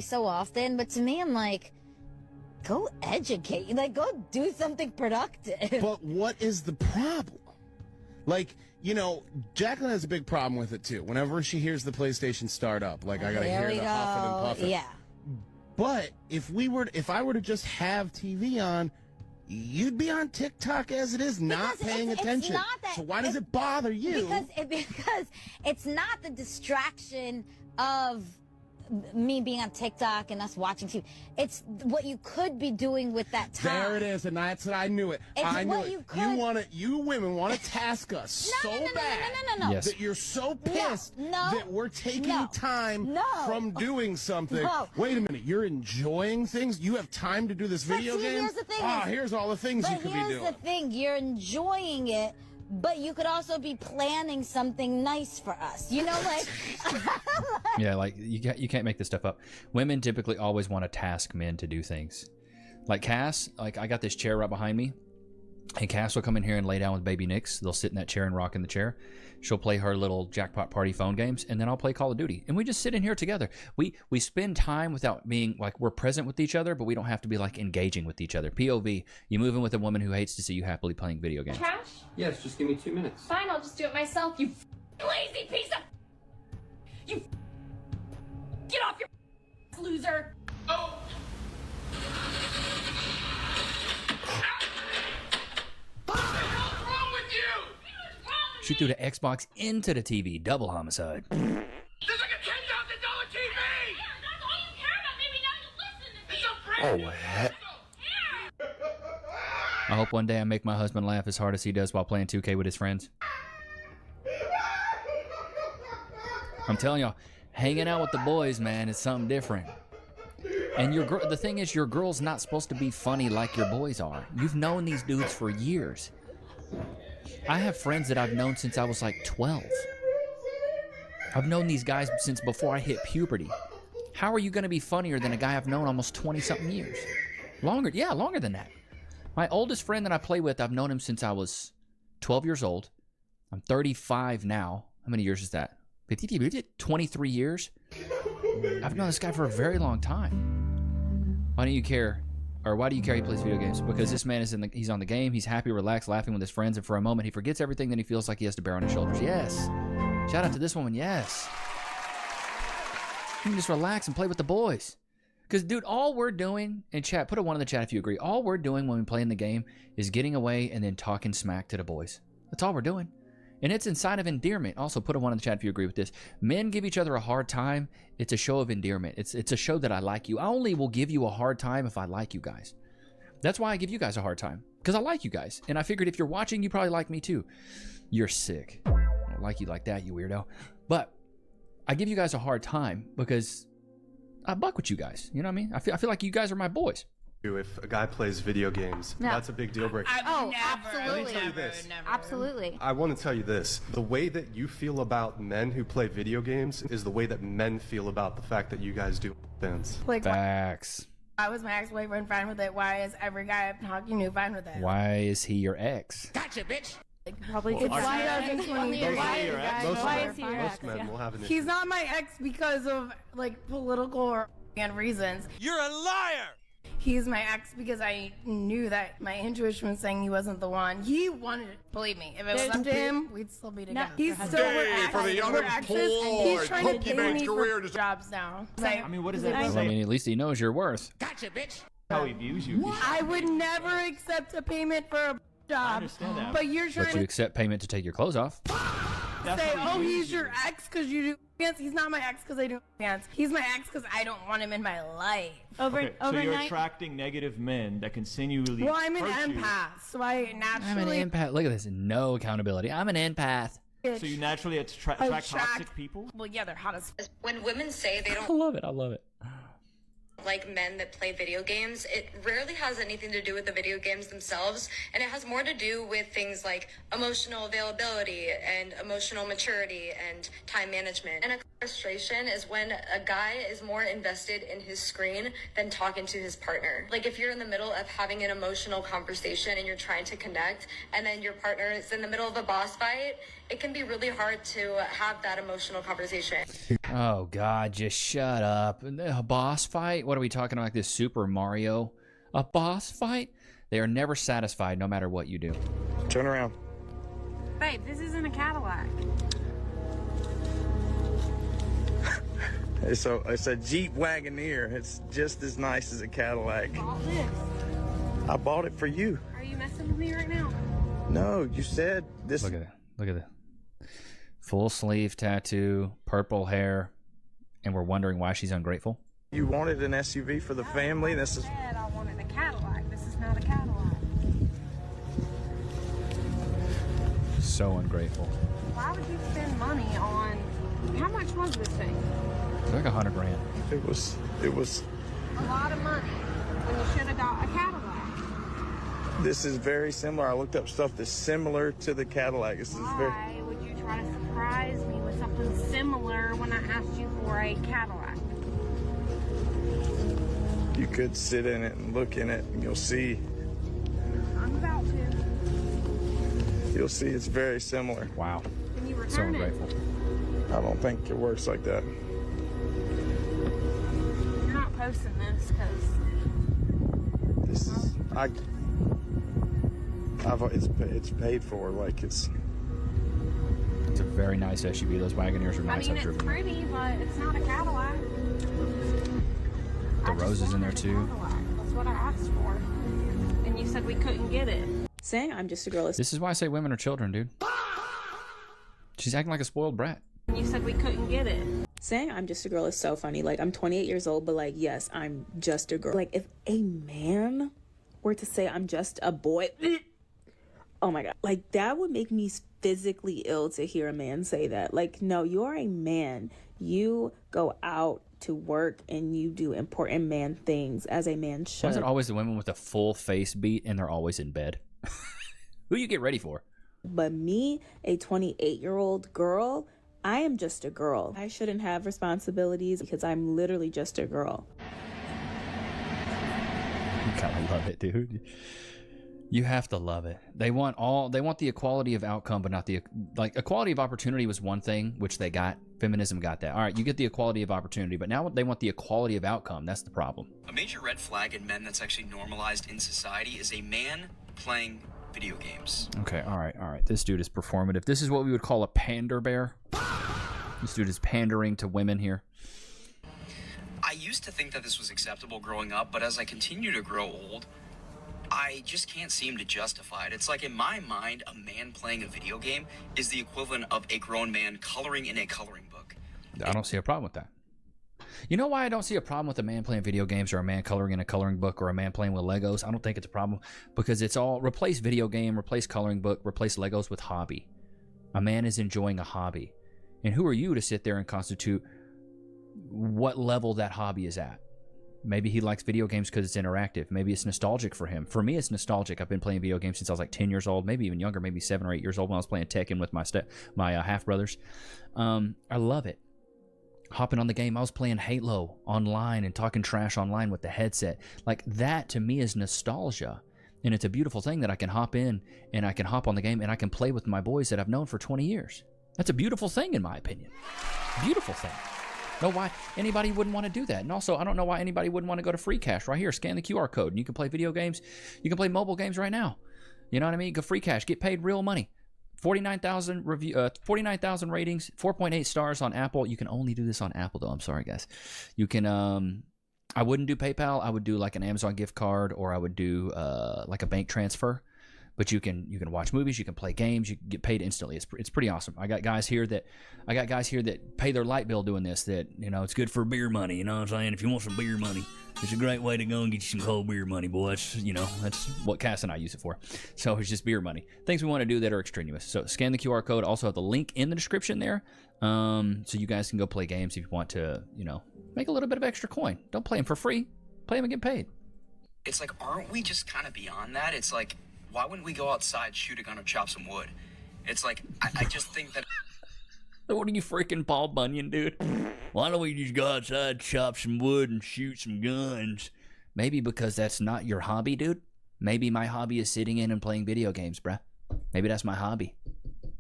so often, but to me, I'm like, go educate. Like, go do something productive. But what is the problem? Like, you know, Jacqueline has a big problem with it, too. Whenever she hears the PlayStation start up, like, I gotta hear the huffing and puffing. Yeah. But if I were to just have TV on, you'd be on TikTok as it is, not paying attention. It's not that, so why does it bother you? Because it's not the distraction of me being on TikTok and us watching TV. It's what you could be doing with that time. There it is, and that's what I knew it. I knew it. You women want to task us so bad Yes. that you're so pissed that we're taking time from doing something. Wait a minute, you're enjoying things? You have time to do this video game? Here's the thing. Here's all the things you could be doing. Here's the thing, you're enjoying it, but you could also be planning something nice for us. You know, like... Yeah, like, you can't make this stuff up. Women typically always want to task men to do things. Like Cass, like, I got this chair right behind me, and Cass will come in here and lay down with baby Nix. They'll sit in that chair and rock in the chair. She'll play her little jackpot party phone games, and then I'll play Call of Duty. And we just sit in here together. We spend time without being, like, we're present with each other, but we don't have to be, like, engaging with each other. POV, you move in with a woman who hates to see you happily playing video games. Trash? Yes, just give me 2 minutes. Fine, I'll just do it myself, you lazy piece of... You... Get off your loser! Oh! What's wrong with you? She threw the Xbox into the TV. Double homicide. This is like a $10,000 TV! Yeah, that's all you care about. Maybe now you listen to me. It's a brand new heck. I hope one day I make my husband laugh as hard as he does while playing 2K with his friends. I'm telling y'all, hanging out with the boys, man, is something different. And the thing is, your girl's not supposed to be funny like your boys are. You've known these dudes for years. I have friends that I've known since I was like 12. I've known these guys since before I hit puberty. How are you going to be funnier than a guy I've known almost 20-something years? Longer, yeah, longer than that. My oldest friend that I play with, I've known him since I was 12 years old. I'm 35 now. How many years is that? 23 years? I've known this guy for a very long time. Why do you care? Or why do you care he plays video games? Because this man he's on the game, he's happy, relaxed, laughing with his friends, and for a moment he forgets everything, then he feels like he has to bear on his shoulders. Yes. Shout out to this woman, yes. You can just relax and play with the boys. Because, dude, all we're doing, in chat, put a 1 in the chat if you agree, all we're doing when we play in the game is getting away and then talking smack to the boys. That's all we're doing. And it's inside of endearment. Also, put a 1 in the chat if you agree with this. Men give each other a hard time. It's a show of endearment. It's a show that I like you. I only will give you a hard time if I like you guys. That's why I give you guys a hard time. Because I like you guys. And I figured if you're watching, you probably like me too. You're sick. I don't like you like that, you weirdo. But I give you guys a hard time because I buck with you guys. You know what I mean? I feel like you guys are my boys. If a guy plays video games, that's a big deal breaker. Absolutely. Let me tell you this. Absolutely. I want to tell you this. The way that you feel about men who play video games is the way that men feel about the fact that you guys do things. Like, Facts. why was my ex-boyfriend fine with it? Why is every guy I'm talking to fine with it? Why is he your ex? Gotcha, bitch! Probably because why is he your Most ex? men will have an issue. He's not my ex because of like political or reasons. You're a liar! He's my ex because I knew that my intuition was saying he wasn't the one. He wanted it. Believe me, if it was up to him, we'd still be together. He's still for the young and exes, and he's trying to Pokey pay Man's me career for to- jobs now. I mean, what does that Well, I mean, at least he knows your worth. Gotcha, bitch! How he views you. I would never accept a payment for a job. I understand that. But you're But trying you to accept payment to take your clothes off. say, oh, he's your ex because you do pants. He's not my ex because I do pants. He's my ex because I don't want him in my life. So you're attracting negative men that continually Well, I'm an hurt you. empath, so I I'm naturally an empath. Look at this. No accountability. I'm an empath. So you naturally attract toxic people? Well, yeah, they're hot as When women say they I don't love it. I love it. like men that play video games, it rarely has anything to do with the video games themselves, and it has more to do with things like emotional availability and emotional maturity and time management. And a frustration is when a guy is more invested in his screen than talking to his partner. Like if you're in the middle of having an emotional conversation and you're trying to connect, and then your partner is in the middle of a boss fight it can be really hard to have that emotional conversation. Oh, God, just shut up. A boss fight? What are we talking about, like this Super Mario? A boss fight? They are never satisfied no matter what you do. Turn around. Babe, this isn't a Cadillac. It's a Jeep Wagoneer. It's just as nice as a Cadillac. I bought this. I bought it for you. Are you messing with me right now? No, you said this. Look at it. Look at it. Full sleeve tattoo, purple hair, and we're wondering why she's ungrateful. You wanted an SUV for the family. This is. I said I wanted a Cadillac. This is not a Cadillac. So ungrateful. Why would you spend money on? How much was this thing? It's like $100 grand. It was. A lot of money when you should have got a Cadillac. This is very similar. I looked up stuff that's similar to the Cadillac. This is very. Why would you try to surprise me with something similar when I asked you for a Cadillac? You could sit in it and look in it, and you'll see. I'm about to. You'll see it's very similar. Wow. Can you So return it? ungrateful. I don't think it works like that. You're not posting this because This is. It's paid for. Like it's. It's a very nice SUV. Those Wagoneers are I nice. mean I've it's driven them. pretty, but it's not a Cadillac. The roses in there too. That's what I asked for, and you said we couldn't get it. Saying I'm just a girl is This is why I say women are children, dude. She's acting like a spoiled brat. And you said we couldn't get it. saying I'm just a girl is so funny. Like, I'm 28 years old, but like, yes, I'm just a girl. Like, if a man were to say I'm just a boy, oh my God, like that would make me physically ill to hear a man say that. Like, no, you're a man. You go out to work and you do important man things as a man should. Why is it always the women with a full face beat and they're always in bed? Who you get ready for? But me, a 28-year-old girl, I am just a girl. I shouldn't have responsibilities because I'm literally just a girl. You gotta love it, dude. You have to love it. They want the equality of outcome, but not the, like, equality of opportunity was one thing, which they got. Feminism got that. All right, you get the equality of opportunity, but now they want the equality of outcome. That's the problem. A major red flag in men that's actually normalized in society is a man playing video games. Okay, all right. This dude is performative. This is what we would call a pander bear. This dude is pandering to women here. I used to think that this was acceptable growing up, but as I continue to grow old, I just can't seem to justify it. It's like, in my mind, a man playing a video game is the equivalent of a grown man coloring in a coloring book. I don't see a problem with that. You know why I don't see a problem with a man playing video games or a man coloring in a coloring book or a man playing with Legos? I don't think it's a problem because it's all replace video game, replace coloring book, replace Legos with hobby. A man is enjoying a hobby. And who are you to sit there and constitute what level that hobby is at? Maybe he likes video games because it's interactive. Maybe it's nostalgic for him. For me, it's nostalgic. I've been playing video games since I was like 10 years old, maybe even younger, maybe 7 or 8 years old when I was playing Tekken with my half brothers. I love it. Hopping on the game, I was playing Halo online and talking trash online with the headset. Like, that to me is nostalgia. And it's a beautiful thing that I can hop in and I can hop on the game and I can play with my boys that I've known for 20 years. That's a beautiful thing, in my opinion. Beautiful thing. Know why anybody wouldn't want to do that. And also, I don't know why anybody wouldn't want to go to free cash right here. Scan the QR code and you can play video games. You can play mobile games right now. You know what I mean? Go free cash. Get paid real money. 49,000 ratings, 4.8 stars on Apple. You can only do this on Apple, though. I'm sorry, guys. You can, I wouldn't do PayPal. I would do like an Amazon gift card, or I would do like a bank transfer. But you can watch movies, you can play games, you can get paid instantly. It's pretty awesome. I got guys here that pay their light bill doing this. That, you know, it's good for beer money. You know what I'm saying? If you want some beer money, it's a great way to go and get you some cold beer money, boy. That's what Cass and I use it for. So it's just beer money. Things we want to do that are extraneous. So scan the QR code. Also have the link in the description there, so you guys can go play games if you want to, make a little bit of extra coin. Don't play them for free. Play them and get paid. It's like, aren't we just kind of beyond that? It's like, why wouldn't we go outside, shoot a gun, or chop some wood? It's like, I just think that... What are you, freaking Paul Bunyan, dude? Why don't we just go outside, chop some wood, and shoot some guns? Maybe because that's not your hobby, dude. Maybe my hobby is sitting in and playing video games, bruh. Maybe that's my hobby.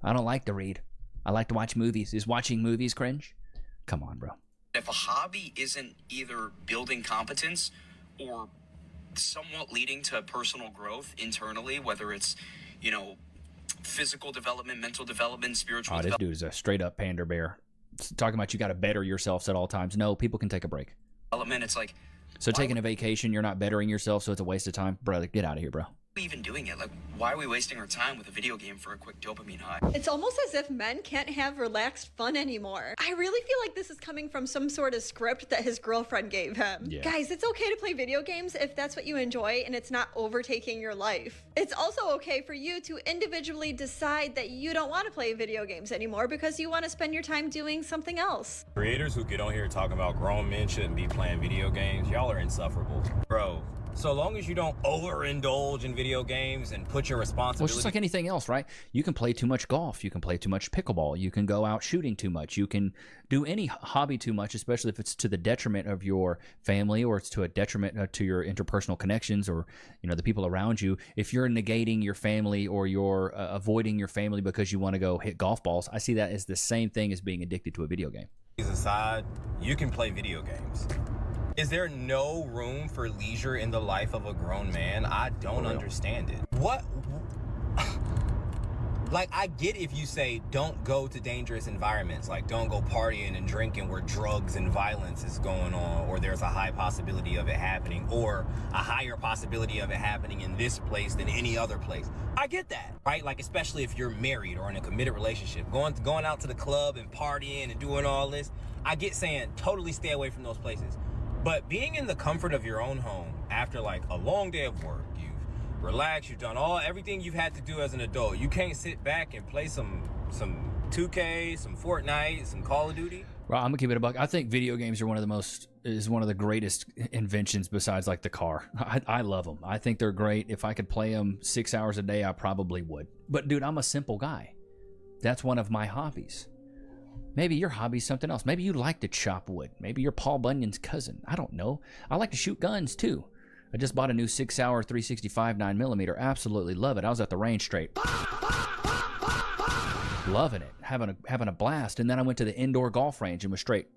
I don't like to read. I like to watch movies. Is watching movies cringe? Come on, bro. If a hobby isn't either building competence or somewhat leading to personal growth internally, whether it's, you know, physical development, mental development, spiritual This development. dude is a straight up pander bear. Talking about you got to better yourselves at all times. No, people can take a break. It's like, So taking a vacation, you're not bettering yourself, so it's a waste of time. Brother, get out of here, bro. why are we even doing it? Like, why are we wasting our time with a video game for a quick dopamine high? It's almost as if men can't have relaxed fun anymore. I really feel like this is coming from some sort of script that his girlfriend gave him. Yeah. Guys, it's okay to play video games if that's what you enjoy and it's not overtaking your life. It's also okay for you to individually decide that you don't want to play video games anymore because you want to spend your time doing something else. Creators who get on here talking about grown men shouldn't be playing video games, y'all are insufferable. Bro, so long as you don't overindulge in video games and put your Well, responsibility... it's just like anything else, right? You can play too much golf. You can play too much pickleball. You can go out shooting too much. You can do any hobby too much, especially if it's to the detriment of your family or it's to a detriment to your interpersonal connections or, you know, the people around you. If you're negating your family or you're avoiding your family because you want to go hit golf balls, I see that as the same thing as being addicted to a video game. aside, you can play video games. Is there no room for leisure in the life of a grown man? I don't understand it. What? Like, I get if you say don't go to dangerous environments, like don't go partying and drinking where drugs and violence is going on, or there's a high possibility of it happening, or a higher possibility of it happening in this place than any other place. I get that, right? Like, especially if you're married or in a committed relationship, going out to the club and partying and doing all this. I get saying totally stay away from those places. But being in the comfort of your own home after like a long day of work, you've relaxed, you've done everything you've had to do as an adult. You can't sit back and play some 2K, some Fortnite, some Call of Duty. Well, I'm gonna keep it a buck. I think video games are one of the greatest inventions besides like the car. I love them. I think they're great. If I could play them 6 hours a day, I probably would. But dude, I'm a simple guy. That's one of my hobbies. Maybe your hobby's something else. Maybe you like to chop wood. Maybe you're Paul Bunyan's cousin. I don't know. I like to shoot guns too. I just bought a new 6-hour 365 9mm. Absolutely love it. I was at the range straight. Loving it. Having a blast. And then I went to the indoor golf range and was straight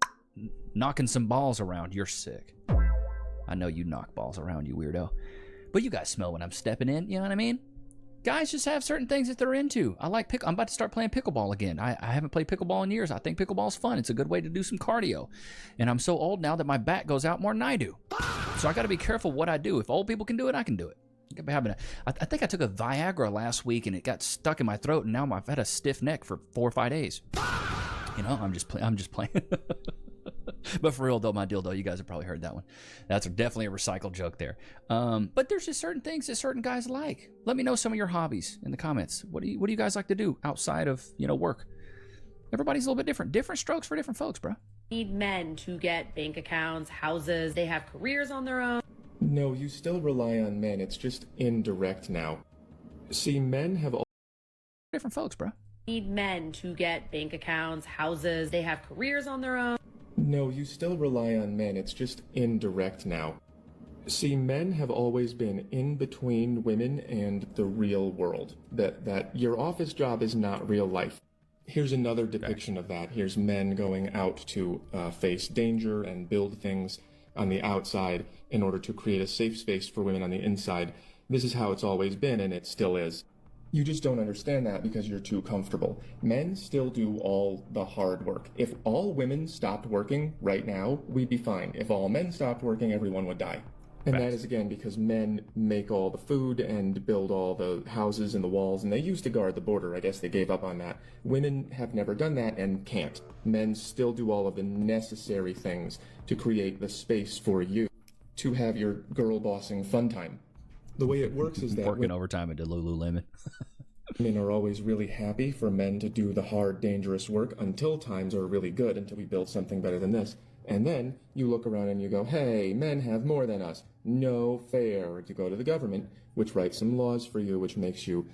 knocking some balls around. You're sick. I know you knock balls around, you weirdo. But you guys smell when I'm stepping in. You know what I mean? Guys just have certain things that they're into. I'm about to start playing pickleball again. I haven't played pickleball in years. I think pickleball's fun. It's a good way to do some cardio. And I'm so old now that my back goes out more than I do. So I got to be careful what I do. If old people can do it, I can do it. I think I took a Viagra last week and it got stuck in my throat, and now I've had a stiff neck for 4 or 5 days. You know, I'm just playing. But for real though, my dildo, you guys have probably heard that one. That's definitely a recycled joke there. But there's just certain things that certain guys like. Let me know some of your hobbies in the comments. What do you guys like to do outside of, you know, work? Everybody's a little bit different. Different strokes for different folks, bro. Need men to get bank accounts, houses, they have careers on their own. No, you still rely on men. It's just indirect now. See, men have all different folks, bro. Need men to get bank accounts, houses, they have careers on their own. No, you still rely on men. It's just indirect now. See, men have always been in between women and the real world. That your office job is not real life. Here's another depiction of that. Here's men going out to face danger and build things on the outside in order to create a safe space for women on the inside. This is how it's always been, and it still is. You just don't understand that because you're too comfortable. Men still do all the hard work. If all women stopped working right now, we'd be fine. If all men stopped working, everyone would die. And that is, again, because men make all the food and build all the houses and the walls, and they used to guard the border. I guess they gave up on that. Women have never done that and can't. Men still do all of the necessary things to create the space for you to have your girl bossing fun time. The way it works is that working overtime at the Lululemon. Women are always really happy for men to do the hard, dangerous work until times are really good, until we build something better than this. And then you look around and you go, hey, men have more than us. No fair. You go to the government, which writes some laws for you, which makes you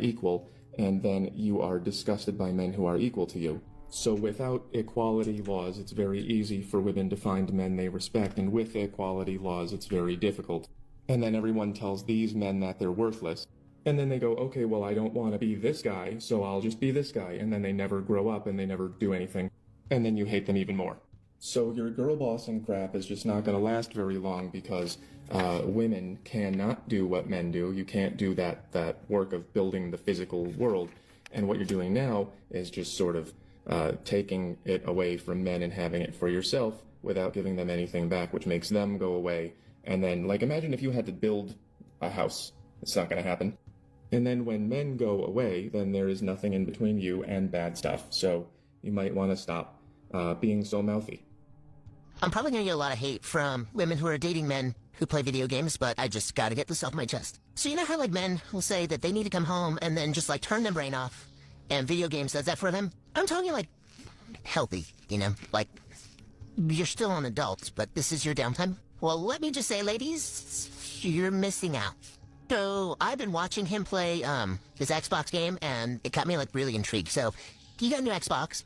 equal, and then you are disgusted by men who are equal to you. So without equality laws, it's very easy for women to find men they respect, and with equality laws, it's very difficult. And then everyone tells these men that they're worthless. And then they go, okay, well, I don't want to be this guy, so I'll just be this guy. And then they never grow up and they never do anything. And then you hate them even more. So your girl bossing crap is just not going to last very long because women cannot do what men do. You can't do that work of building the physical world. And what you're doing now is just sort of taking it away from men and having it for yourself without giving them anything back, which makes them go away. And then, like, imagine if you had to build a house. It's not going to happen. And then when men go away, then there is nothing in between you and bad stuff. So you might want to stop being so mouthy. I'm probably going to get a lot of hate from women who are dating men who play video games, but I just got to get this off my chest. So you know how, like, men will say that they need to come home and then just, like, turn their brain off, and video games does that for them? I'm talking, like, healthy, you know? Like, you're still an adult, but this is your downtime. Well, let me just say, ladies, you're missing out. So I've been watching him play his Xbox game, and it got me, like, really intrigued. So he got a new Xbox.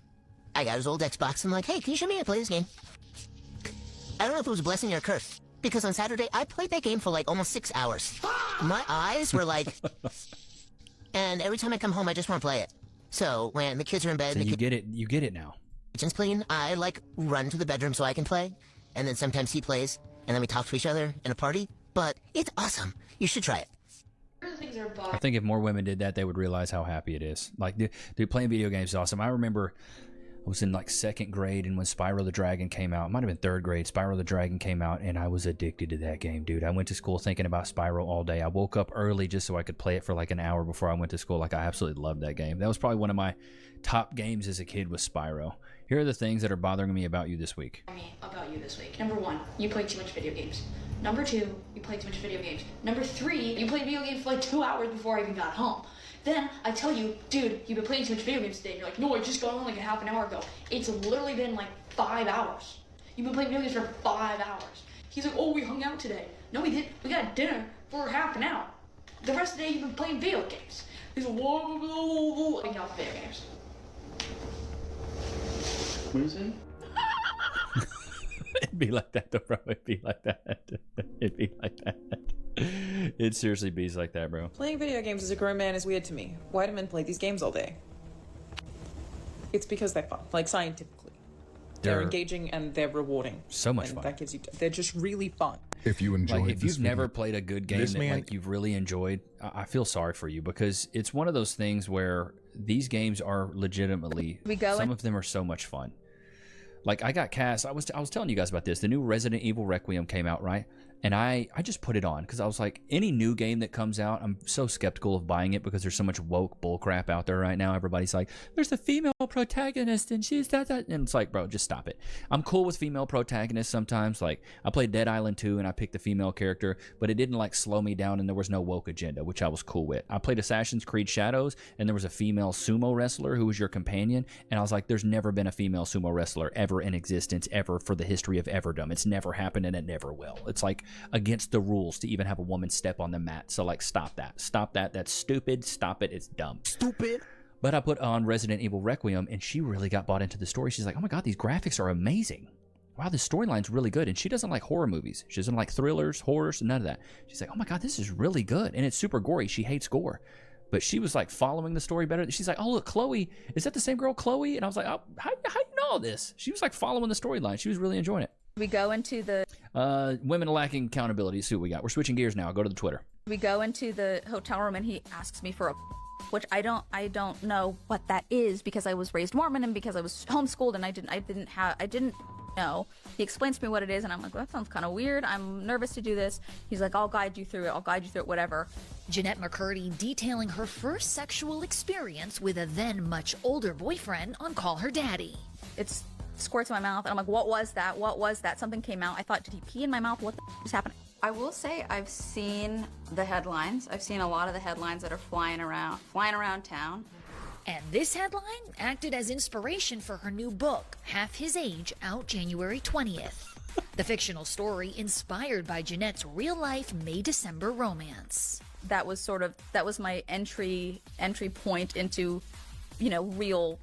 I got his old Xbox. I'm like, hey, can you show me how to play this game? I don't know if it was a blessing or a curse, because on Saturday, I played that game for, like, almost 6 hours. My eyes were like... And every time I come home, I just want to play it. So when the kids are in bed... So you get it now. Kitchen's clean, I, like, run to the bedroom so I can play. And then sometimes he plays, and then we talk to each other in a party. But it's awesome. You should try it. I think if more women did that, they would realize how happy it is. Like, dude, playing video games is awesome. I remember I was in, like, 2nd grade, and when Spyro the Dragon came out, it might have been 3rd grade, Spyro the Dragon came out, and I was addicted to that game, dude. I went to school thinking about Spyro all day. I woke up early just so I could play it for, like, an hour before I went to school. Like, I absolutely loved that game. That was probably one of my top games as a kid, was Spyro. Here are the things that are bothering me about you this week. About you this week. Number 1, you play too much video games. Number 2, you play too much video games. Number 3, you played video games for like 2 hours before I even got home. Then I tell you, dude, you've been playing too much video games today. And you're like, no, I just got home like a half an hour ago. It's literally been like 5 hours. You've been playing video games for 5 hours. He's like, oh, we hung out today. No, we didn't. We got dinner for half an hour. The rest of the day, you've been playing video games. He's like, whoa, hanging out with video games. What is it? It'd be like that, though, bro. It'd be like that. It'd be like that. It seriously be like that, bro. Playing video games as a grown man is weird to me. Why do men play these games all day? It's because they're fun, like scientifically. They're engaging and they're rewarding. So much and fun. That gives you. They're just really fun. If you enjoyed, like, if you've never played a good game that like you've really enjoyed, I feel sorry for you, because it's one of those things where these games are legitimately. Some of them are so much fun. Like, I got cast. I was telling you guys about this. The new Resident Evil Requiem came out, right? And I just put it on because I was like, any new game that comes out, I'm so skeptical of buying it because there's so much woke bullcrap out there right now. Everybody's like, there's a female protagonist and she's that. And it's like, bro, just stop it. I'm cool with female protagonists sometimes. Like, I played Dead Island 2 and I picked the female character, but it didn't like slow me down and there was no woke agenda, which I was cool with. I played Assassin's Creed Shadows and there was a female sumo wrestler who was your companion. And I was like, there's never been a female sumo wrestler ever in existence, ever, for the history of everdom. It's never happened and it never will. It's like against the rules to even have a woman step on the mat. So, like, stop that. Stop that. That's stupid. Stop it. It's dumb. Stupid. But I put on Resident Evil Requiem and she really got bought into the story. She's like, oh my God, these graphics are amazing. Wow, the storyline's really good. And she doesn't like horror movies. She doesn't like thrillers, horrors, none of that. She's like, oh my God, this is really good. And it's super gory. She hates gore. But she was like following the story better. She's like, oh, look, Chloe. Is that the same girl, Chloe? And I was like, oh, how you know this? She was like following the storyline. She was really enjoying it. We go into the women lacking accountability. See what we got. We're switching gears now. Go to the Twitter. We go into the hotel room and he asks me for a, which I don't know what that is because I was raised Mormon and because I was homeschooled and I didn't know. He explains to me what it is and I'm like, well, that sounds kind of weird. I'm nervous to do this. He's like, I'll guide you through it, whatever. Jeanette McCurdy detailing her first sexual experience with a then much older boyfriend on Call Her Daddy. It's squirts in my mouth and I'm like, what was that? Something came out. I thought, did he pee in my mouth? What the is happening? I will say I've seen the headlines. I've seen a lot of the headlines that are flying around town. And this headline acted as inspiration for her new book, Half His Age, out January 20th. The fictional story inspired by Jeanette's real-life May-December romance. That was my entry point into, a real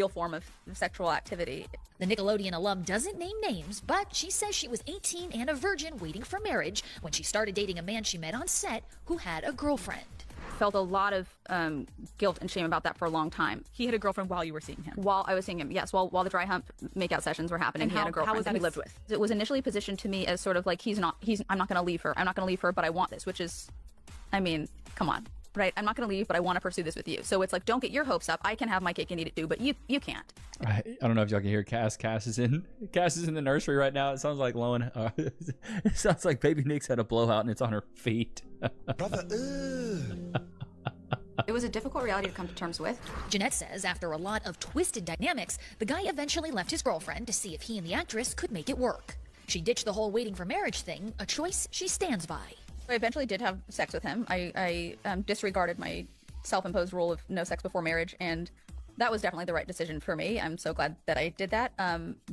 form of sexual activity. The Nickelodeon alum doesn't name names, but she says she was 18 and a virgin waiting for marriage when she started dating a man she met on set who had a girlfriend. felt a lot of guilt and shame about that for a long time. He had a girlfriend while you were seeing him? While I was seeing him, yes. While the dry hump makeout sessions were happening, And he had a girlfriend how was that that he lived with. It was initially positioned to me as sort of like, I'm not going to leave her. I'm not going to leave her, but I want this, which is, I mean, come on. Right, I'm not going to leave, but I want to pursue this with you. So it's like, don't get your hopes up. I can have my cake and eat it too, but you can't. I don't know if y'all can hear Cass. Cass is in the nursery right now. It sounds like it sounds like baby Nick's had a blowout and it's on her feet. Brother, It was a difficult reality to come to terms with. Jeanette says after a lot of twisted dynamics, the guy eventually left his girlfriend to see if he and the actress could make it work. She ditched the whole waiting for marriage thing, a choice she stands by. I eventually did have sex with him. I disregarded my self-imposed rule of no sex before marriage, and that was definitely the right decision for me. I'm so glad that I did that.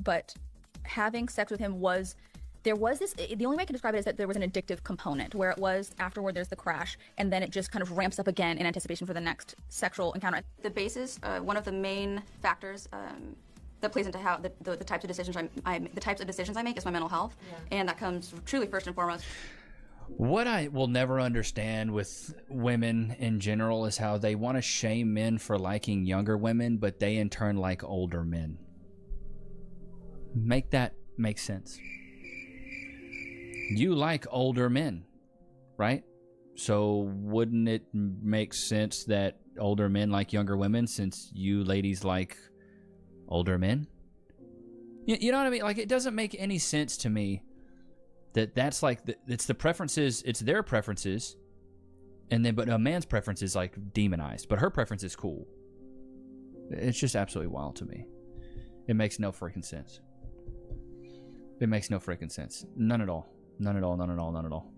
But having sex with him the only way I can describe it is that there was an addictive component where it was afterward there's the crash, and then it just kind of ramps up again in anticipation for the next sexual encounter. The basis, one of the main factors that plays into how the types of decisions I make is my mental health, and that comes truly first and foremost. What I will never understand with women in general is how they want to shame men for liking younger women, but they in turn like older men. Make that make sense. You like older men, right? So wouldn't it make sense that older men like younger women since you ladies like older men? You know what I mean? Like, it doesn't make any sense to me that's like it's the preferences, it's their preferences, and then but a man's preference is like demonized, but her preference is cool. It's just absolutely wild to me. It makes no freaking sense. It makes no freaking sense. None at all. None at all. None at all. None at all.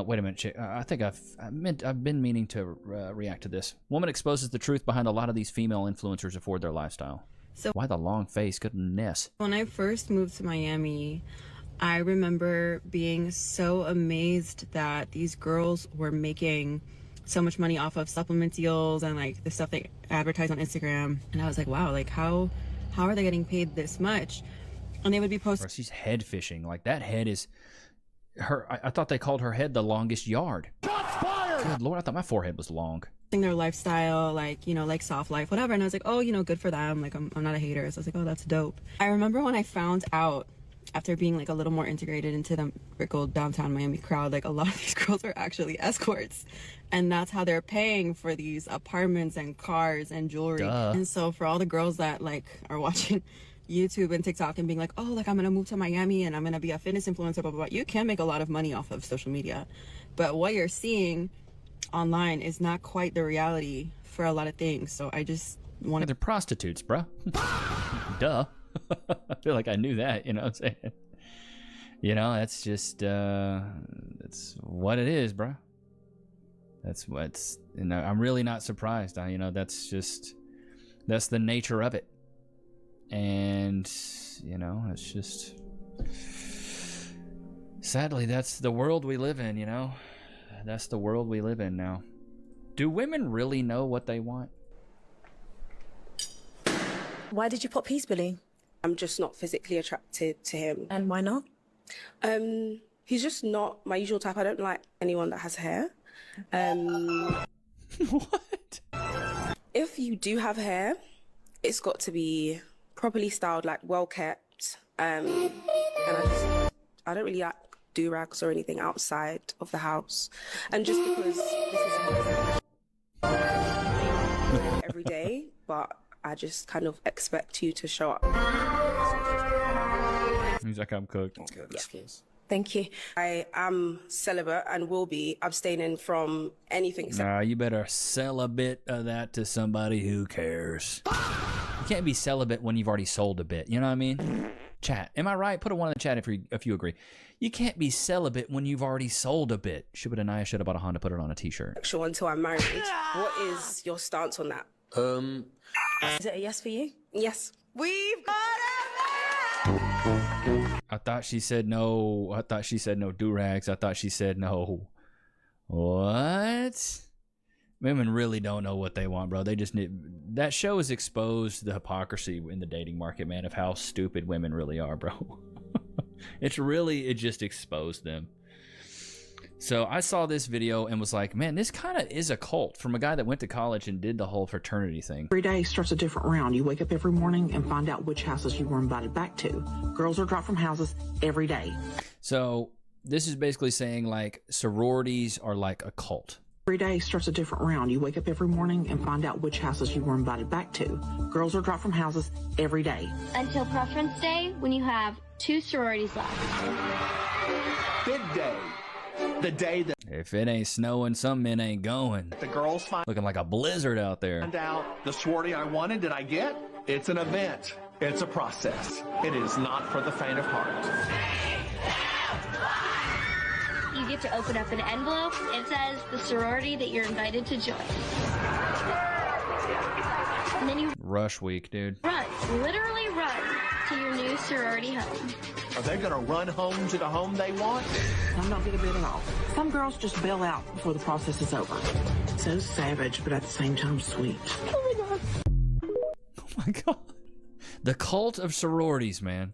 Wait a minute, chick. I think I've been meaning to react to this. Woman exposes the truth behind a lot of these female influencers afford their lifestyle. So why the long face? Goodness. When I first moved to Miami, I remember being so amazed that these girls were making so much money off of supplement deals and like the stuff they advertise on Instagram. And I was like, wow, like how are they getting paid this much? And they would be posting. She's head fishing. Like that head is her. I thought they called her head the longest yard. Shots fired! Good Lord, I thought my forehead was long. Their lifestyle, like, you know, like soft life, whatever. And I was like, oh, you know, good for them. Like, I'm not a hater. So I was like, oh, that's dope. I remember when I found out, after being like a little more integrated into the Brickell downtown Miami crowd, like a lot of these girls are actually escorts, and that's how they're paying for these apartments and cars and jewelry. Duh. And so for all the girls that like are watching YouTube and TikTok and being like, oh, like I'm gonna move to Miami and I'm gonna be a fitness influencer, blah blah blah, you can make a lot of money off of social media, but what you're seeing online is not quite the reality for a lot of things. So I just want They're prostitutes, bro. Duh. I feel like I knew that, you know what I'm saying? You know, that's just, that's what it is, bro. That's what's, you know, I'm really not surprised. You know, that's the nature of it. And, you know, it's just, sadly, that's the world we live in, you know? That's the world we live in now. Do women really know what they want? Why did you pop Peace, Billy? I'm just not physically attracted to him. And why not? He's just not my usual type. I don't like anyone that has hair. What? If you do have hair, it's got to be properly styled, like well kept. And I don't really like do-rags or anything outside of the house. And just because this is every day, but I just kind of expect you to show up. He's like, I'm cooked. Yes. Thank you. I am celibate and will be abstaining from anything. Nah, you better sell a bit of that to somebody who cares. You can't be celibate when you've already sold a bit. You know what I mean? Chat. Am I right? Put a 1 in the chat if you agree. You can't be celibate when you've already sold a bit. Shubba should have bought a Honda, put it on a t-shirt. Sexual until I'm married. What is your stance on that? Is it a yes for you? Yes. We've got I thought she said no. I thought she said no do-rags. I thought she said no. What? Women really don't know what they want, bro. They just need... That show has exposed the hypocrisy in the dating market, man, of how stupid women really are, bro. It just exposed them. So I saw this video and was like, man, this kind of is a cult from a guy that went to college and did the whole fraternity thing. Every day starts a different round. You wake up every morning and find out which houses you were invited back to. Girls are dropped from houses every day. So this is basically saying like sororities are like a cult. Every day starts a different round. You wake up every morning and find out which houses you were invited back to. Girls are dropped from houses every day. Until preference day, when you have 2 sororities left. Big day. The day that If it ain't snowing, some men ain't going. the girls find Looking like a blizzard out there. out the sorority I wanted, did I get? It's an event. It's a process. It is not for the faint of heart. You get to open up an envelope. It says the sorority that you're invited to join. And then you Rush week, dude. run, literally run, to your new sorority home. Are they going to run home to the home they want? I'm not getting a bit at all. Some girls just bail out before the process is over. So savage, but at the same time sweet. Oh my god. Oh my god. The cult of sororities, man.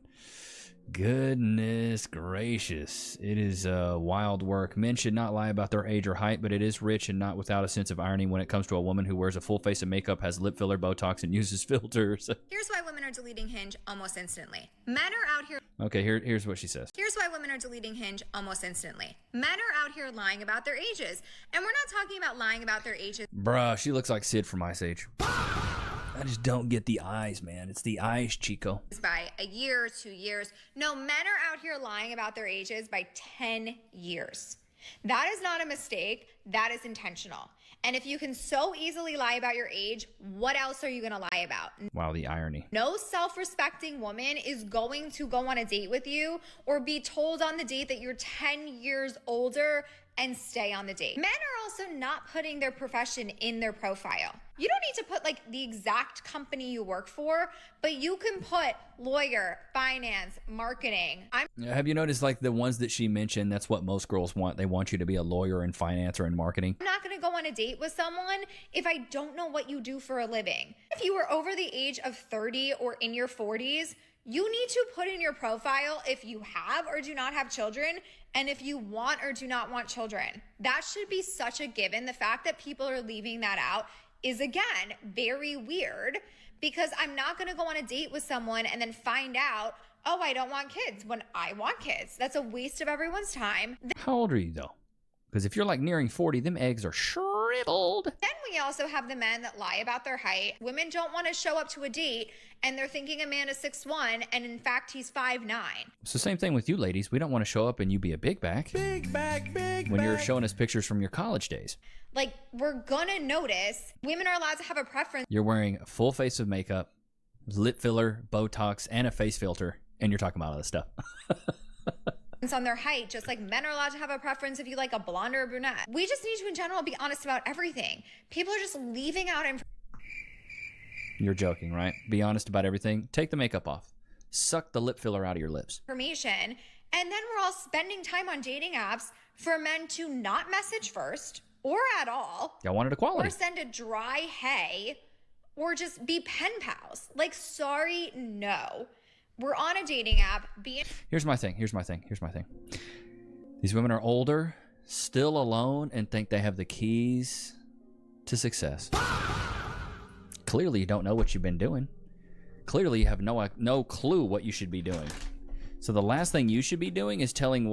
Goodness gracious. It is wild work. Men should not lie about their age or height, but it is rich and not without a sense of irony when it comes to a woman who wears a full face of makeup, has lip filler, Botox, and uses filters. Here's why women are deleting Hinge almost instantly. Men are out here. Okay, here's what she says. Here's why women are deleting Hinge almost instantly. Men are out here lying about their ages. And we're not talking about lying about their ages. Bruh, she looks like Sid from Ice Age. I just don't get the eyes, man. It's the eyes, Chico. By a year, 2 years. No, men are out here lying about their ages by 10 years. That is not a mistake. That is intentional. And if you can so easily lie about your age, what else are you going to lie about? Wow, the irony. No self-respecting woman is going to go on a date with you or be told on the date that you're 10 years older and stay on the date. Men are also not putting their profession in their profile. You don't need to put like the exact company you work for, but you can put lawyer, finance, marketing. Have you noticed like the ones that she mentioned, that's what most girls want. They want you to be a lawyer in finance or in marketing. I'm not gonna go on a date with someone if I don't know what you do for a living. If you are over the age of 30 or in your 40s, you need to put in your profile if you have or do not have children, and if you want or do not want children. That should be such a given. The fact that people are leaving that out is, again, very weird, because I'm not going to go on a date with someone and then find out, oh, I don't want kids when I want kids. That's a waste of everyone's time. How old are you, though? Because if you're like nearing 40, them eggs are shriveled. Then we also have the men that lie about their height. Women don't want to show up to a date and they're thinking a man is 6'1", and in fact he's 5'9". It's the same thing with you ladies. We don't want to show up and you be a big back. When you're showing us pictures from your college days. Like, we're gonna notice women are allowed to have a preference. You're wearing a full face of makeup, lip filler, Botox, and a face filter, and you're talking about all this stuff. On their height, just like men are allowed to have a preference if you like a blonde or a brunette. We just need to, in general, be honest about everything. People are just leaving out information. You're joking, right? Be honest about everything. Take the makeup off. Suck the lip filler out of your lips. And then we're all spending time on dating apps for men to not message first or at all. Y'all wanted equality. Or send a dry hey or just be pen pals. Like, sorry, no. We're on a dating app. Here's my thing. These women are older, still alone, and think they have the keys to success. Clearly, you don't know what you've been doing. Clearly, you have no clue what you should be doing. So the last thing you should be doing is telling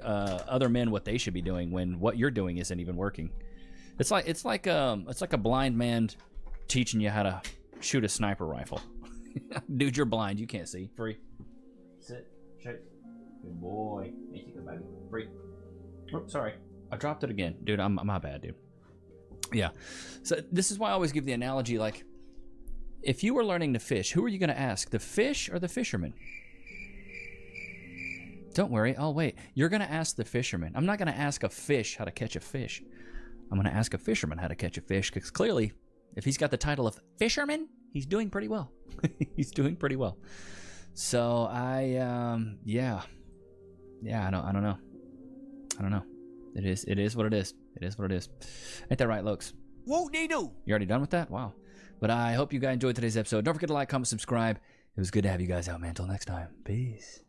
other men what they should be doing when what you're doing isn't even working. It's like a blind man teaching you how to shoot a sniper rifle. Dude, you're blind. You can't see. Free. Sit. Shake. Good boy. Thank you, baby. Free. Oh, sorry. I dropped it again. Dude, my bad, dude. Yeah. So this is why I always give the analogy, like, if you were learning to fish, who are you going to ask? The fish or the fisherman? Don't worry. I'll wait. You're going to ask the fisherman. I'm not going to ask a fish how to catch a fish. I'm going to ask a fisherman how to catch a fish, because clearly, if he's got the title of fisherman, he's doing pretty well. He's doing pretty well. So I don't know. It is what it is. Ain't that right, Lokes? Whoop-de-doo. You already done with that? Wow. But I hope you guys enjoyed today's episode. Don't forget to like, comment, subscribe. It was good to have you guys out, man. Until next time. Peace.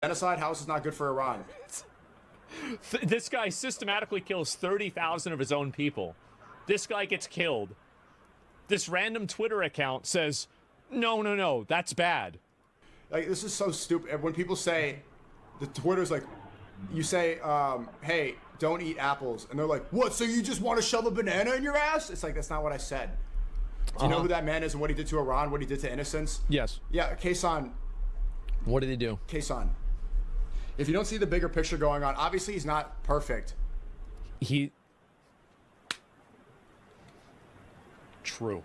Genocide house is not good for Iran. This guy systematically kills 30,000 of his own people. This guy gets killed. This random Twitter account says, no, that's bad. Like, this is so stupid. When people say, the Twitter's like, you say, hey, don't eat apples. And they're like, what, so you just want to shove a banana in your ass? It's like, that's not what I said. Do you know who that man is and what he did to Iran, what he did to innocents? Yes. Yeah, Kasan. What did he do? Kasan. If you don't see the bigger picture going on, obviously he's not perfect. True.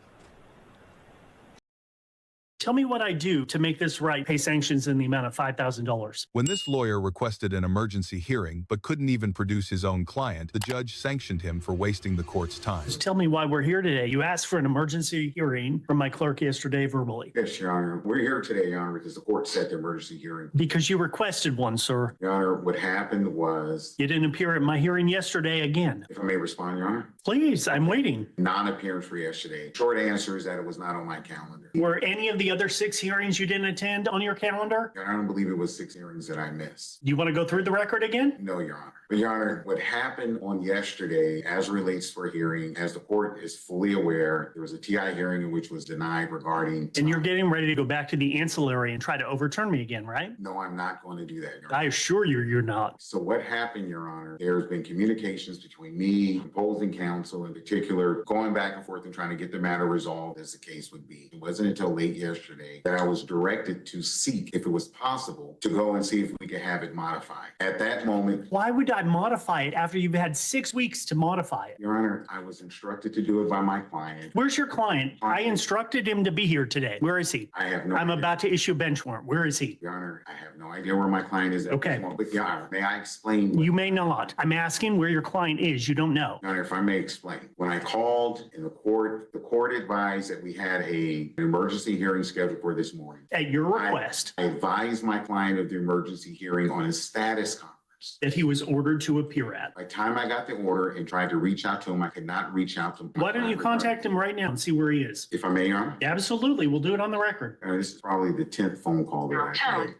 Tell me what I do to make this right. Pay sanctions in the amount of $5,000. When this lawyer requested an emergency hearing but couldn't even produce his own client, the judge sanctioned him for wasting the court's time. Just tell me why we're here today. You asked for an emergency hearing from my clerk yesterday verbally. Yes, Your Honor. We're here today, Your Honor, because the court set the emergency hearing. Because you requested one, sir. Your Honor, what happened was... You didn't appear at my hearing yesterday again. If I may respond, Your Honor. Please, I'm waiting. Non-appearance for yesterday. Short answer is that it was not on my calendar. Were any of the other 6 hearings you didn't attend on your calendar? Your Honor, I don't believe it was 6 hearings that I missed. You want to go through the record again? No, Your Honor. But Your Honor, what happened on yesterday as relates to a hearing, as the court is fully aware, there was a TI hearing in which was denied regarding... And you're getting ready to go back to the ancillary and try to overturn me again, right? No, I'm not going to do that, Your Honor. I assure you, you're not. So what happened, Your Honor, there's been communications between me, opposing counsel in particular, going back and forth and trying to get the matter resolved as the case would be. It wasn't until late yesterday that I was directed to seek, if it was possible, to go and see if we could have it modified. At that moment... Why would I modify it after you've had 6 weeks to modify it? Your Honor, I was instructed to do it by my client. Where's your client? I instructed him to be here today. Where is he? I have no I'm idea. about to issue a bench warrant. Where is he? Your Honor, I have no idea where my client is at Okay. this moment. But Your Honor, may I explain? You may not. I'm asking where your client is. You don't know. Your Honor, if I may explain. When I called in the court advised that we had an emergency hearing scheduled for this morning. At your request. I advised my client of the emergency hearing on a status conference. That he was ordered to appear at. By the time I got the order and tried to reach out to him, I could not reach out to him. Why don't you contact him right now and see where he is? If I may, Your Honor? Absolutely. We'll do it on the record. This is probably the 10th phone call that I've made.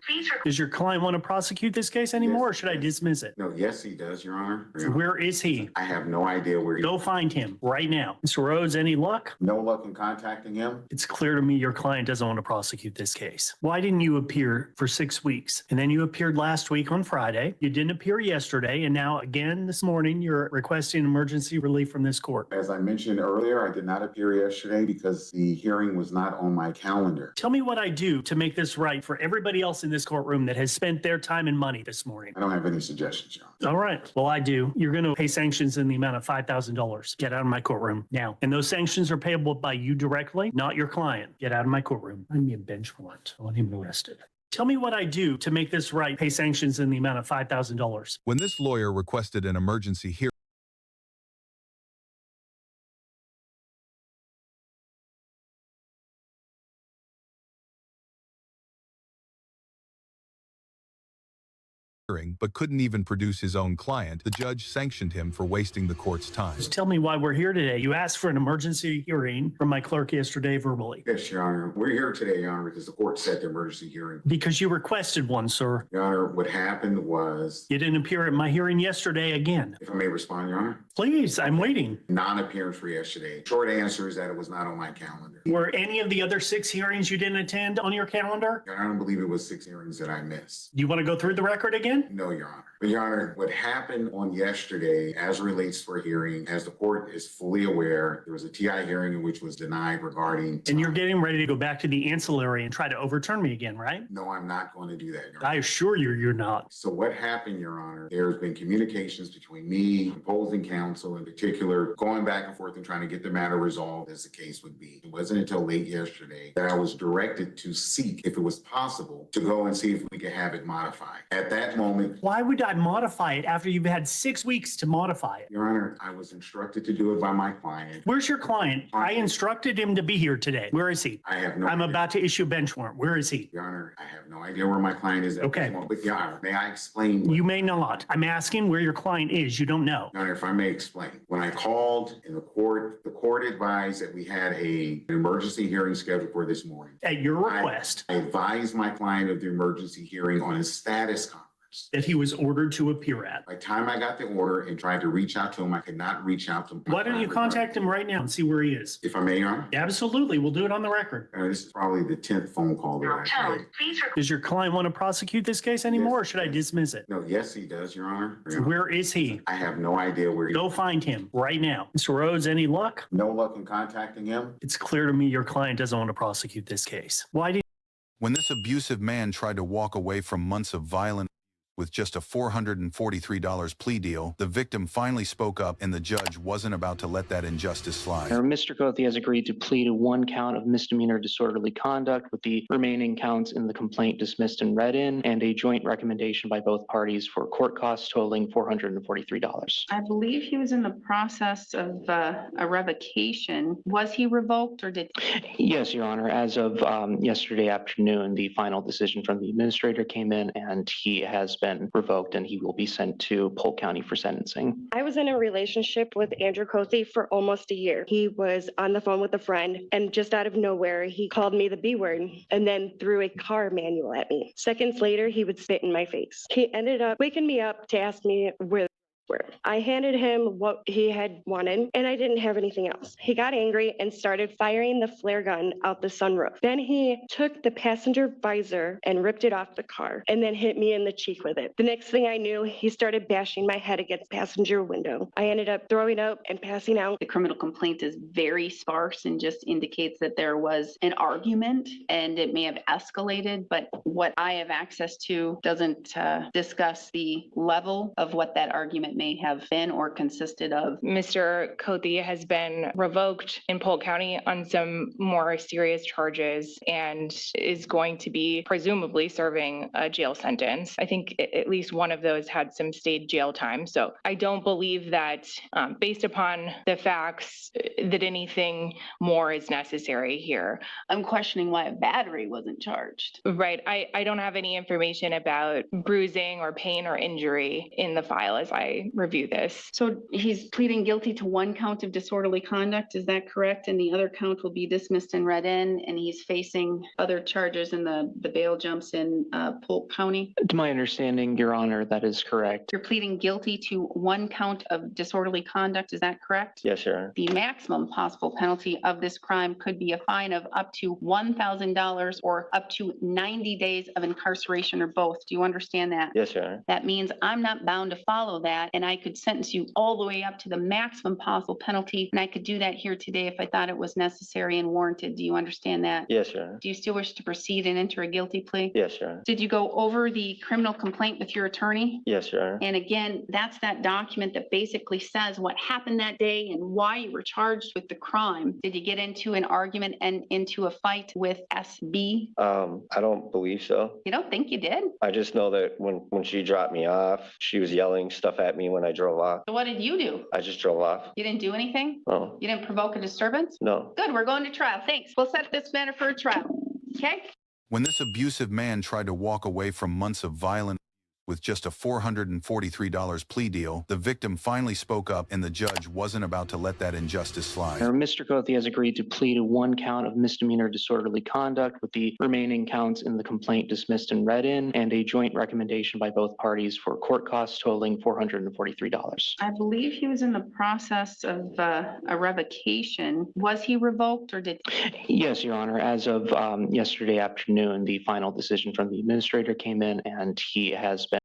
Does your client want to prosecute this case anymore, or should I dismiss it? No, yes, he does, Your Honor. Where is he? I have no idea where he is. Go find him right now. Mr. Rhodes, any luck? No luck in contacting him. It's clear to me your client doesn't want to prosecute this case. Why didn't you appear for 6 weeks? And then you appeared last week on Friday. You didn't appear yesterday. And now again this morning, you're requesting emergency relief from this court. As I mentioned earlier, I did not appear yesterday because the hearing was not on my calendar. Tell me what I do to make this right for everybody else in this courtroom that has spent their time and money this morning. I don't have any suggestions, Your Honor. All right. Well, I do. You're going to pay sanctions in the amount of $5,000. Get out of my courtroom now. And those sanctions are payable by you directly, not your client. Get out of my courtroom. I need a bench warrant. I want him arrested. Tell me what I do to make this right. Pay sanctions in the amount of $5,000. When this lawyer requested an emergency hearing, but couldn't even produce his own client, the judge sanctioned him for wasting the court's time. Just tell me why we're here today. You asked for an emergency hearing from my clerk yesterday verbally. Yes, Your Honor. We're here today, Your Honor, because the court set the emergency hearing. Because you requested one, sir. Your Honor, what happened was... You didn't appear at my hearing yesterday again. If I may respond, Your Honor? Please, I'm waiting. Non-appearance for yesterday. Short answer is that it was not on my calendar. Were any of the other 6 hearings you didn't attend on your calendar? Your Honor, I don't believe it was 6 hearings that I missed. You want to go through the record again? No, Your Honor. But Your Honor, what happened on yesterday as relates to a hearing, as the court is fully aware, there was a TI hearing in which was denied regarding... And you're getting ready to go back to the ancillary and try to overturn me again, right? No, I'm not going to do that, Your Honor. I assure you, you're not. So what happened, Your Honor, there's been communications between me, opposing counsel in particular, going back and forth and trying to get the matter resolved as the case would be. It wasn't until late yesterday that I was directed to seek, if it was possible, to go and see if we could have it modified. At that moment, moment. Why would I modify it after you've had 6 weeks to modify it? Your Honor, I was instructed to do it by my client. Where's your client? I instructed him to be here today. Where is he? I have no I'm idea. about to issue a bench warrant. Where is he? Your Honor, I have no idea where my client is at Okay. this moment. But Your Honor, may I explain? You may not. I'm asking where your client is. You don't know. Your Honor, if I may explain. When I called in the court advised that we had an emergency hearing scheduled for this morning. At your request. I advised my client of the emergency hearing on a status conference that he was ordered to appear at. By the time I got the order and tried to reach out to him, I could not reach out to him. Why don't you contact him right now and see where he is? If I may, Your Honor? Absolutely. We'll do it on the record. This is probably the 10th phone call that I've made. Does your client want to prosecute this case anymore, or should I dismiss it? No, yes, he does, Your Honor. Where is he? I have no idea where he is. Go find him right now. Mr. Rhodes, any luck? No luck in contacting him. It's clear to me your client doesn't want to prosecute this case. Why did When this abusive man tried to walk away from months of violent with just a $443 plea deal, the victim finally spoke up and the judge wasn't about to let that injustice slide. Mr. Cothey has agreed to plead to 1 count of misdemeanor disorderly conduct, with the remaining counts in the complaint dismissed and read in, and a joint recommendation by both parties for court costs totaling $443. I believe he was in the process of a revocation. Was he revoked or did? Yes, Your Honor. As of yesterday afternoon, the final decision from the administrator came in, and he has been revoked, and he will be sent to Polk County for sentencing. I was in a relationship with Andrew Cothey for almost a year. He was on the phone with a friend, and just out of nowhere, he called me the B word and then threw a car manual at me. Seconds later, he would spit in my face. He ended up waking me up to ask me where I handed him what he had wanted, and I didn't have anything else. He got angry and started firing the flare gun out the sunroof. Then he took the passenger visor and ripped it off the car, and then hit me in the cheek with it. The next thing I knew, he started bashing my head against the passenger window. I ended up throwing up and passing out. The criminal complaint is very sparse and just indicates that there was an argument and it may have escalated, but what I have access to doesn't discuss the level of what that argument may have been or consisted of. Mr. Cothey has been revoked in Polk County on some more serious charges and is going to be presumably serving a jail sentence. I think at least one of those had some stayed jail time. So I don't believe that based upon the facts that anything more is necessary here. I'm questioning why a battery wasn't charged. Right. I don't have any information about bruising or pain or injury in the file as I review this. So he's pleading guilty to 1 count of disorderly conduct, is that correct? And the other count will be dismissed and read in, and he's facing other charges in the bail jumps in Polk County? To my understanding, Your Honor, that is correct. You're pleading guilty to 1 count of disorderly conduct, is that correct? Yes, Your Honor. The maximum possible penalty of this crime could be a fine of up to $1,000 or up to 90 days of incarceration or both. Do you understand that? Yes, Your Honor. That means I'm not bound to follow that, and I could sentence you all the way up to the maximum possible penalty, and I could do that here today if I thought it was necessary and warranted. Do you understand that? Yes, Your Honor. Do you still wish to proceed and enter a guilty plea? Yes, Your Honor. Did you go over the criminal complaint with your attorney? Yes, Your Honor. And again, that's that document that basically says what happened that day and why you were charged with the crime. Did you get into an argument and into a fight with SB? I don't believe so. You don't think you did? I just know that when she dropped me off, she was yelling stuff at me when I drove off. So what did you do? I just drove off. You didn't do anything? No. You didn't provoke a disturbance? No. Good, we're going to trial. Thanks. We'll set this matter for a trial. Okay? When this abusive man tried to walk away from months of violent with just a $443 plea deal, the victim finally spoke up and the judge wasn't about to let that injustice slide. Mr. Cothey has agreed to plead to 1 count of misdemeanor disorderly conduct, with the remaining counts in the complaint dismissed and read in, and a joint recommendation by both parties for court costs totaling $443. I believe he was in the process of a revocation. Was he revoked or did? Yes, Your Honor. As of yesterday afternoon, the final decision from the administrator came in, and he has been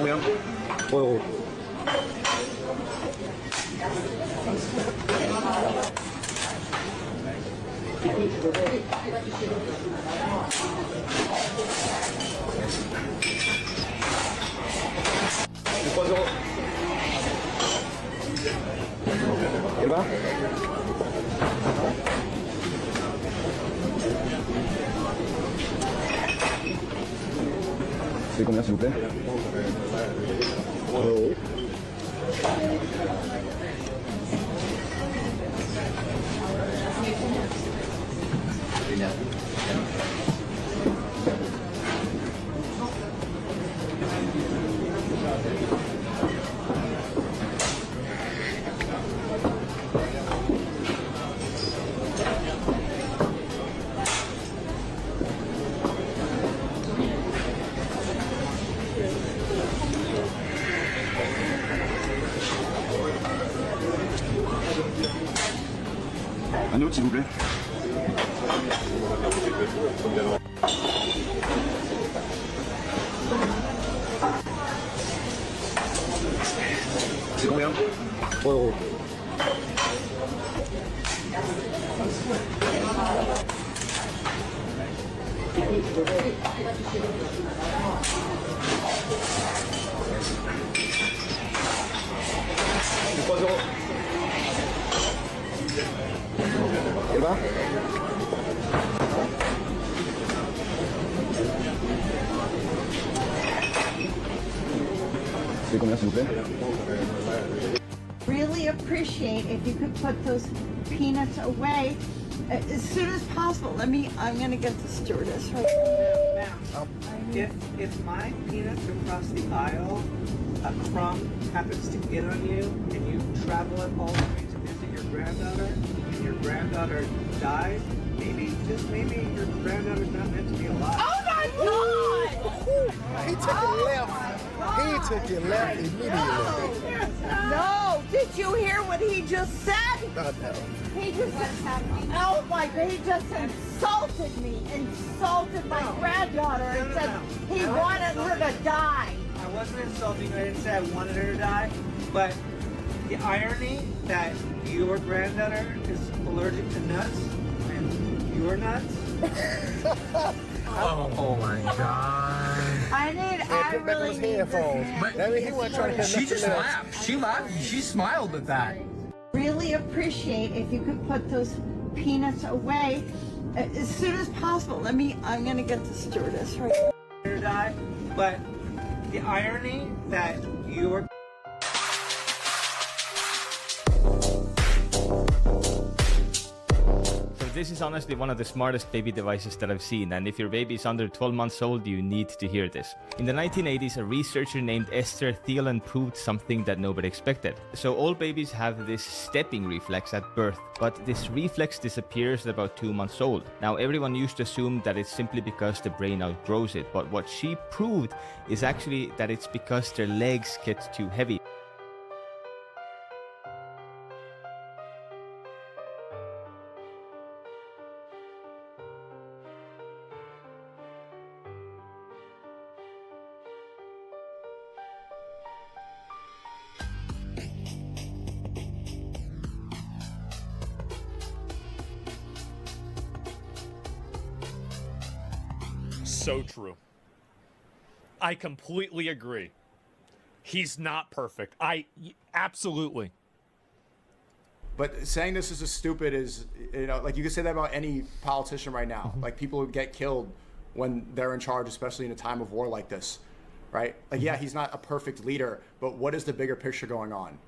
combien? 3 €. Et là? C'est combien s'il vous plaît? 3 €. Un autre s'il vous plaît. C'est combien? 3 €. C'est 3 €. Et là? C'est combien s'il vous plaît? Really appreciate if you could put those peanuts away as soon as possible. I'm gonna get the stewardess right now. If my peanuts across the aisle, a crumb happens to get on you, and you travel it all the way to visit your granddaughter, and your granddaughter dies, maybe, just maybe, your granddaughter's not meant to be alive. Oh my God! He took it left. He took it left immediately. No! Did you hear what he just said? No. He just oh my God! He just insulted me, insulted my granddaughter, and said he wanted her to die. I wasn't insulting her. I didn't say I wanted her to die, but the irony that your granddaughter is allergic to nuts and you're nuts. Oh my God. I really need headphones. That means he wasn't trying to hit She nothing just else. laughed. She laughed. She smiled at that. Really appreciate if you could put those peanuts away as soon as possible. I'm gonna get the stewardess right now. Die, but the irony that your This is honestly one of the smartest baby devices that I've seen, and if your baby is under 12 months old, you need to hear this. In the 1980s, a researcher named Esther Thielen proved something that nobody expected. So all babies have this stepping reflex at birth, but this reflex disappears at about 2 months old. Now, everyone used to assume that it's simply because the brain outgrows it, but what she proved is actually that it's because their legs get too heavy. So true. I completely agree. He's not perfect. Absolutely. But saying this is as stupid as, like you could say that about any politician right now. Like people who get killed when they're in charge, especially in a time of war like this, right? Like, yeah, he's not a perfect leader, but what is the bigger picture going on?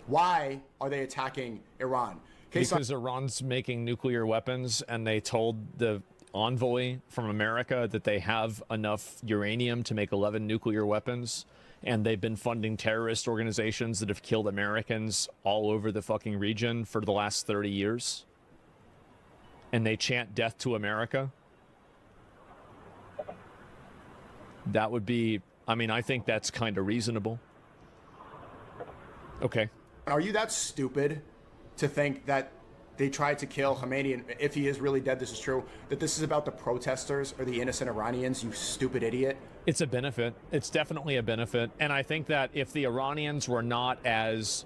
Why are they attacking Iran? Because Iran's making nuclear weapons, and they told the envoy from America that they have enough uranium to make 11 nuclear weapons, and they've been funding terrorist organizations that have killed Americans all over the fucking region for the last 30 years. And they chant death to America. That would be, I think that's kind of reasonable. Okay. Are you that stupid to think that they tried to kill Khamenei, and if he is really dead, this is true, that this is about the protesters or the innocent Iranians, you stupid idiot. It's a benefit. It's definitely a benefit. And I think that if the Iranians were not as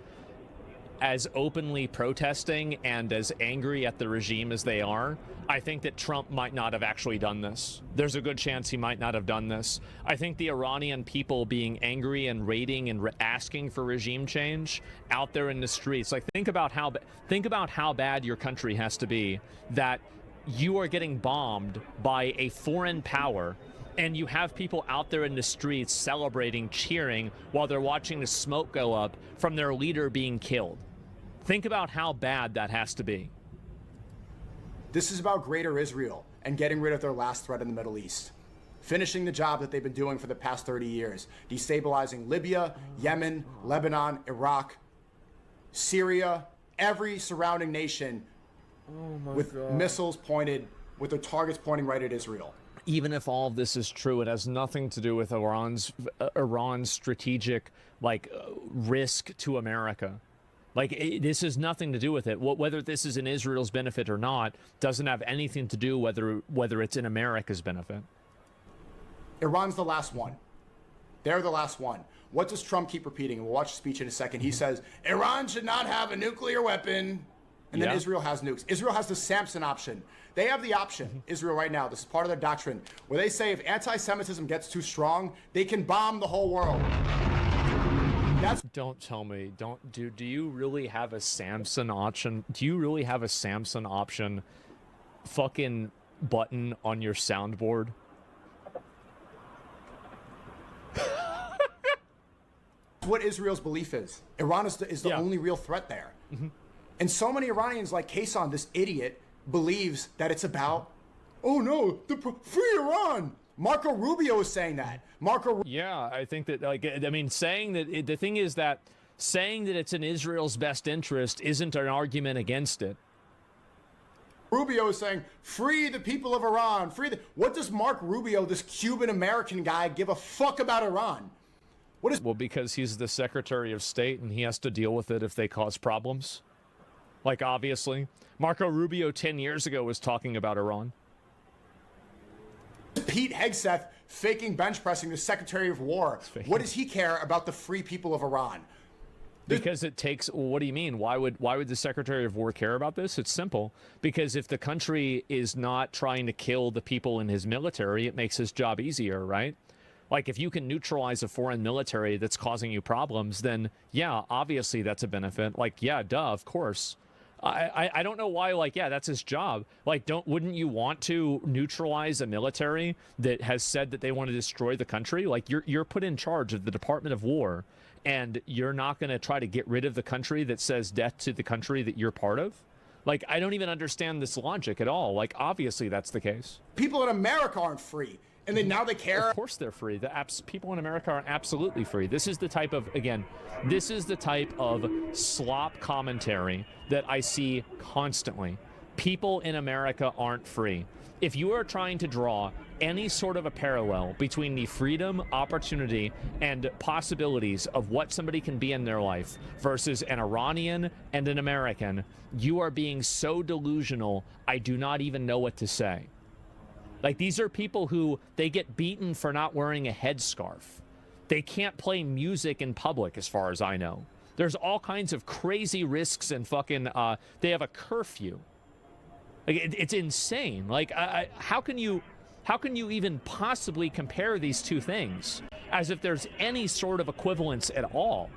openly protesting and as angry at the regime as they are, I think that Trump might not have actually done this. There's a good chance he might not have done this. I think the Iranian people being angry and raiding and asking for regime change out there in the streets, like think about how bad your country has to be that you are getting bombed by a foreign power and you have people out there in the streets celebrating, cheering while they're watching the smoke go up from their leader being killed. Think about how bad that has to be. This is about greater Israel and getting rid of their last threat in the Middle East. Finishing the job that they've been doing for the past 30 years. Destabilizing Libya, Yemen, Lebanon, Iraq, Syria, every surrounding nation with missiles pointed, with their targets pointing right at Israel. Even if all of this is true, it has nothing to do with Iran's strategic risk to America. This has nothing to do with it. Whether this is in Israel's benefit or not doesn't have anything to do whether it's in America's benefit. Iran's the last one. They're the last one. What does Trump keep repeating? We'll watch the speech in a second. He says, Iran should not have a nuclear weapon. And then Israel has nukes. Israel has the Samson option. They have the option, Israel right now, this is part of their doctrine, where they say if anti-Semitism gets too strong, they can bomb the whole world. Don't tell me. Do you really have a Samson option? Do you really have a Samson option fucking button on your soundboard? What Israel's belief is. Iran is the only real threat there. And so many Iranians, like Kaysan, this idiot, believes that it's about, oh no, free Iran. Marco Rubio is saying that. Yeah, I think that, saying that, the thing is that saying that it's in Israel's best interest isn't an argument against it. Rubio is saying, free the people of Iran, what does Mark Rubio, this Cuban-American guy, give a fuck about Iran? Well, because he's the Secretary of State and he has to deal with it if they cause problems. Obviously. Marco Rubio 10 years ago was talking about Iran. Pete Hegseth faking bench pressing the Secretary of War. What does he care about the free people of Iran? Because it takes, what do you mean? Why would the Secretary of War care about this? It's simple. Because if the country is not trying to kill the people in his military, it makes his job easier, right? If you can neutralize a foreign military that's causing you problems, then yeah, obviously that's a benefit. Yeah, duh, of course. I don't know why, that's his job. Wouldn't you want to neutralize a military that has said that they want to destroy the country? You're put in charge of the Department of War, and you're not going to try to get rid of the country that says death to the country that you're part of? I don't even understand this logic at all. Obviously that's the case. People in America aren't free. And then now they care. Of course they're free. People in America are absolutely free. This is the type of slop commentary that I see constantly. People in America aren't free. If you are trying to draw any sort of a parallel between the freedom, opportunity, and possibilities of what somebody can be in their life versus an Iranian and an American, you are being so delusional, I do not even know what to say. These are people who, they get beaten for not wearing a headscarf. They can't play music in public, as far as I know. There's all kinds of crazy risks and fucking, they have a curfew. It's insane. How can you even possibly compare these two things as if there's any sort of equivalence at all?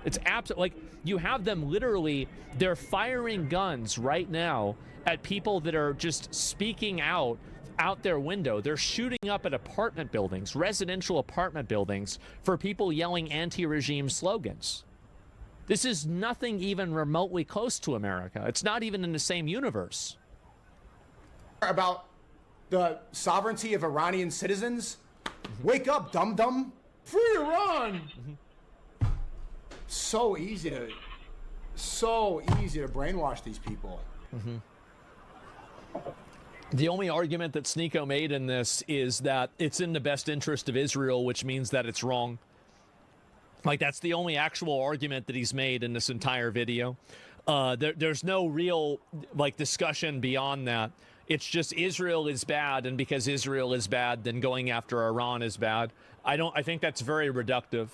It's absolutely, you have them literally, they're firing guns right now at people that are just speaking out their window. They're shooting up at apartment buildings, residential apartment buildings, for people yelling anti-regime slogans. This is nothing even remotely close to America. It's not even in the same universe. About the sovereignty of Iranian citizens? Wake up, dum-dum. Free Iran! So easy to brainwash these people. The only argument that Sneeko made in this is that it's in the best interest of Israel, which means that it's wrong. That's the only actual argument that he's made in this entire video. There's no real like discussion beyond that. It's just Israel is bad, and because Israel is bad, then going after Iran is bad. I think that's very reductive.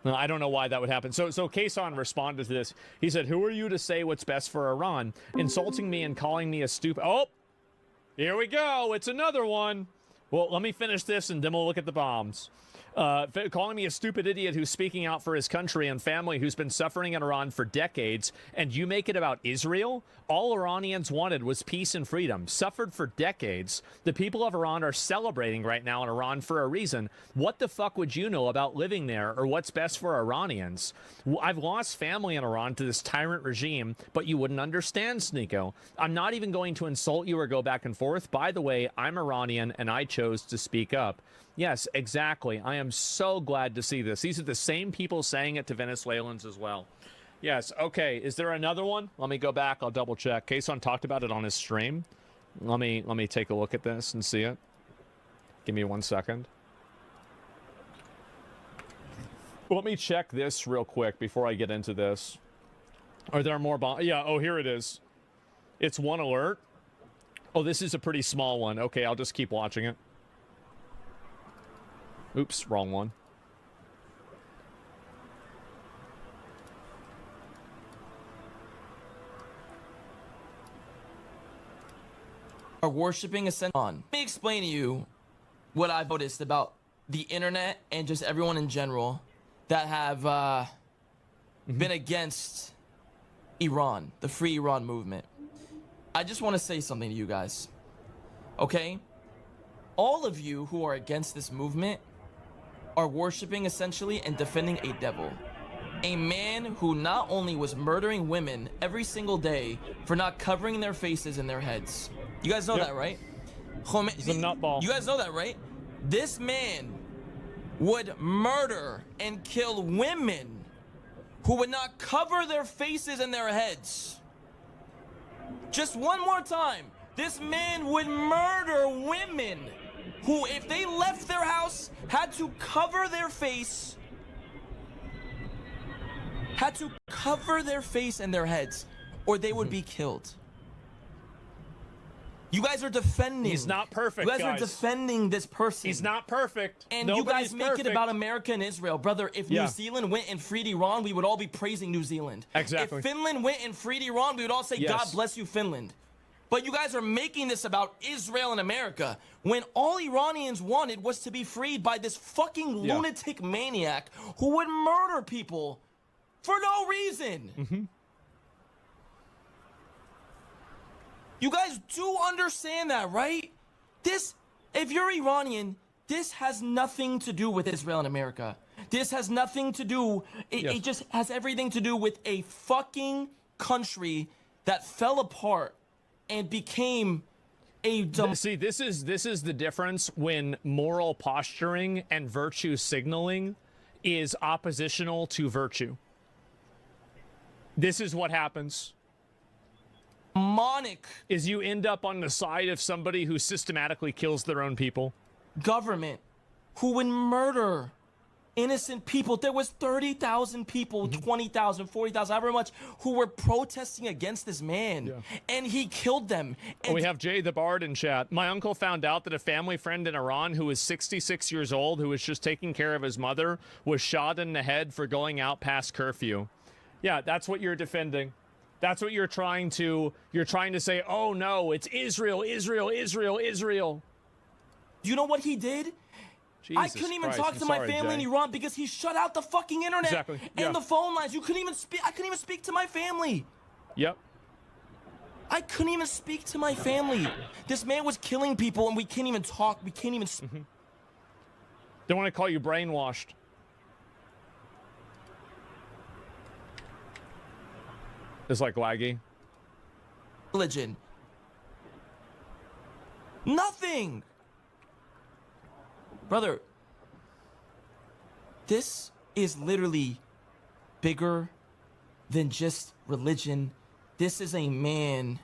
I don't know why that would happen. So Kason responded to this. He said, "Who are you to say what's best for Iran? Insulting me and calling me a stupid..." Oh, here we go. It's another one. Well, let me finish this and then we'll look at the bombs. Calling me a stupid idiot who's speaking out for his country and family who's been suffering in Iran for decades, and you make it about Israel? All Iranians wanted was peace and freedom, suffered for decades. The people of Iran are celebrating right now in Iran for a reason. What the fuck would you know about living there or what's best for Iranians? I've lost family in Iran to this tyrant regime, but you wouldn't understand, Sneeko. I'm not even going to insult you or go back and forth. By the way, I'm Iranian and I chose to speak up. Yes, exactly. I am so glad to see this. These are the same people saying it to Venezuelans as well. Yes, okay. Is there another one? Let me go back. I'll double check. Kason talked about it on his stream. Let me take a look at this and see it. Give me 1 second. Let me check this real quick before I get into this. Are there more bombs? Yeah, oh, here it is. It's one alert. Oh, this is a pretty small one. Okay, I'll just keep watching it. Oops, wrong one. Are worshiping a on. Let me explain to you what I've noticed about the internet and just everyone in general that have been against Iran, the Free Iran movement. I just want to say something to you guys, okay? All of you who are against this movement are worshiping essentially and defending a devil. A man who not only was murdering women every single day for not covering their faces and their heads. You guys know that, right? He's a nutball. You guys know that, right? This man would murder and kill women who would not cover their faces and their heads. Just one more time. This man would murder women who, if they left their house, had to cover their face, and their heads, or they would be killed. You guys are defending. He's not perfect, You guys are defending this person. He's not perfect. And Nobody's you guys make perfect. it about America and Israel. Brother, if New Zealand went and freed Iran, we would all be praising New Zealand. Exactly. If Finland went and freed Iran, we would all say, God bless you, Finland. But you guys are making this about Israel and America when all Iranians wanted was to be freed by this fucking lunatic maniac who would murder people for no reason. You guys do understand that, right? This, if you're Iranian, this has nothing to do with Israel and America. This has nothing to do, it just has everything to do with a fucking country that fell apart and became a See, this is the difference when moral posturing and virtue signaling is oppositional to virtue. This is what happens. Demonic is you end up on the side of somebody who systematically kills their own people. Government who would murder innocent people. There was 30,000 people, 20,000, 40,000, however much, who were protesting against this man. And he killed them. And we have Jay the Bard in chat. My uncle found out that a family friend in Iran who was 66 years old, who was just taking care of his mother, was shot in the head for going out past curfew. Yeah, that's what you're defending. That's what you're trying to say, oh no, it's Israel, Israel, Israel, Israel. You know what he did? I couldn't even talk to my family in Iran because he shut out the fucking internet and the phone lines. You couldn't even speak. I couldn't even speak to my family. Yep. I couldn't even speak to my family. This man was killing people and we can't even talk. We can't even speak. Don't want to call you brainwashed. It's like laggy. Religion. Nothing. Brother, this is literally bigger than just religion. This is a man,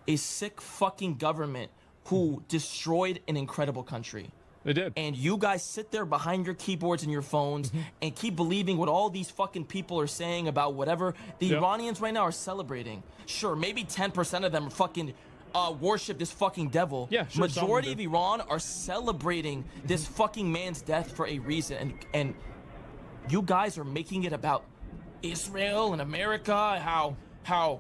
a sick fucking government who destroyed an incredible country. It did. And you guys sit there behind your keyboards and your phones and keep believing what all these fucking people are saying about whatever the Iranians right now are celebrating. Sure, maybe 10% of them fucking worship this fucking devil. Yeah, sure, Majority of Iran are celebrating this fucking man's death for a reason. And you guys are making it about Israel and America, how...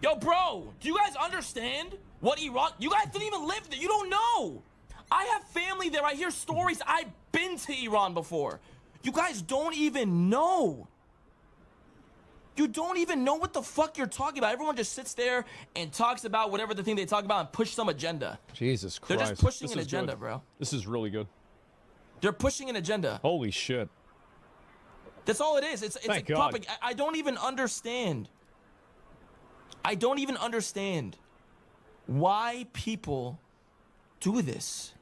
Yo, bro, do you guys understand what Iran... You guys didn't even live there. You don't know. I have family there. I hear stories. I've been to Iran before. You guys don't even know. You don't even know what the fuck you're talking about. Everyone just sits there and talks about whatever the thing they talk about and push some agenda. Jesus Christ. They're just pushing This an is agenda, good. bro. This is really good. They're pushing an agenda. Holy shit. That's all it is. It's Thank like God. I don't even understand. I don't even understand why people do this.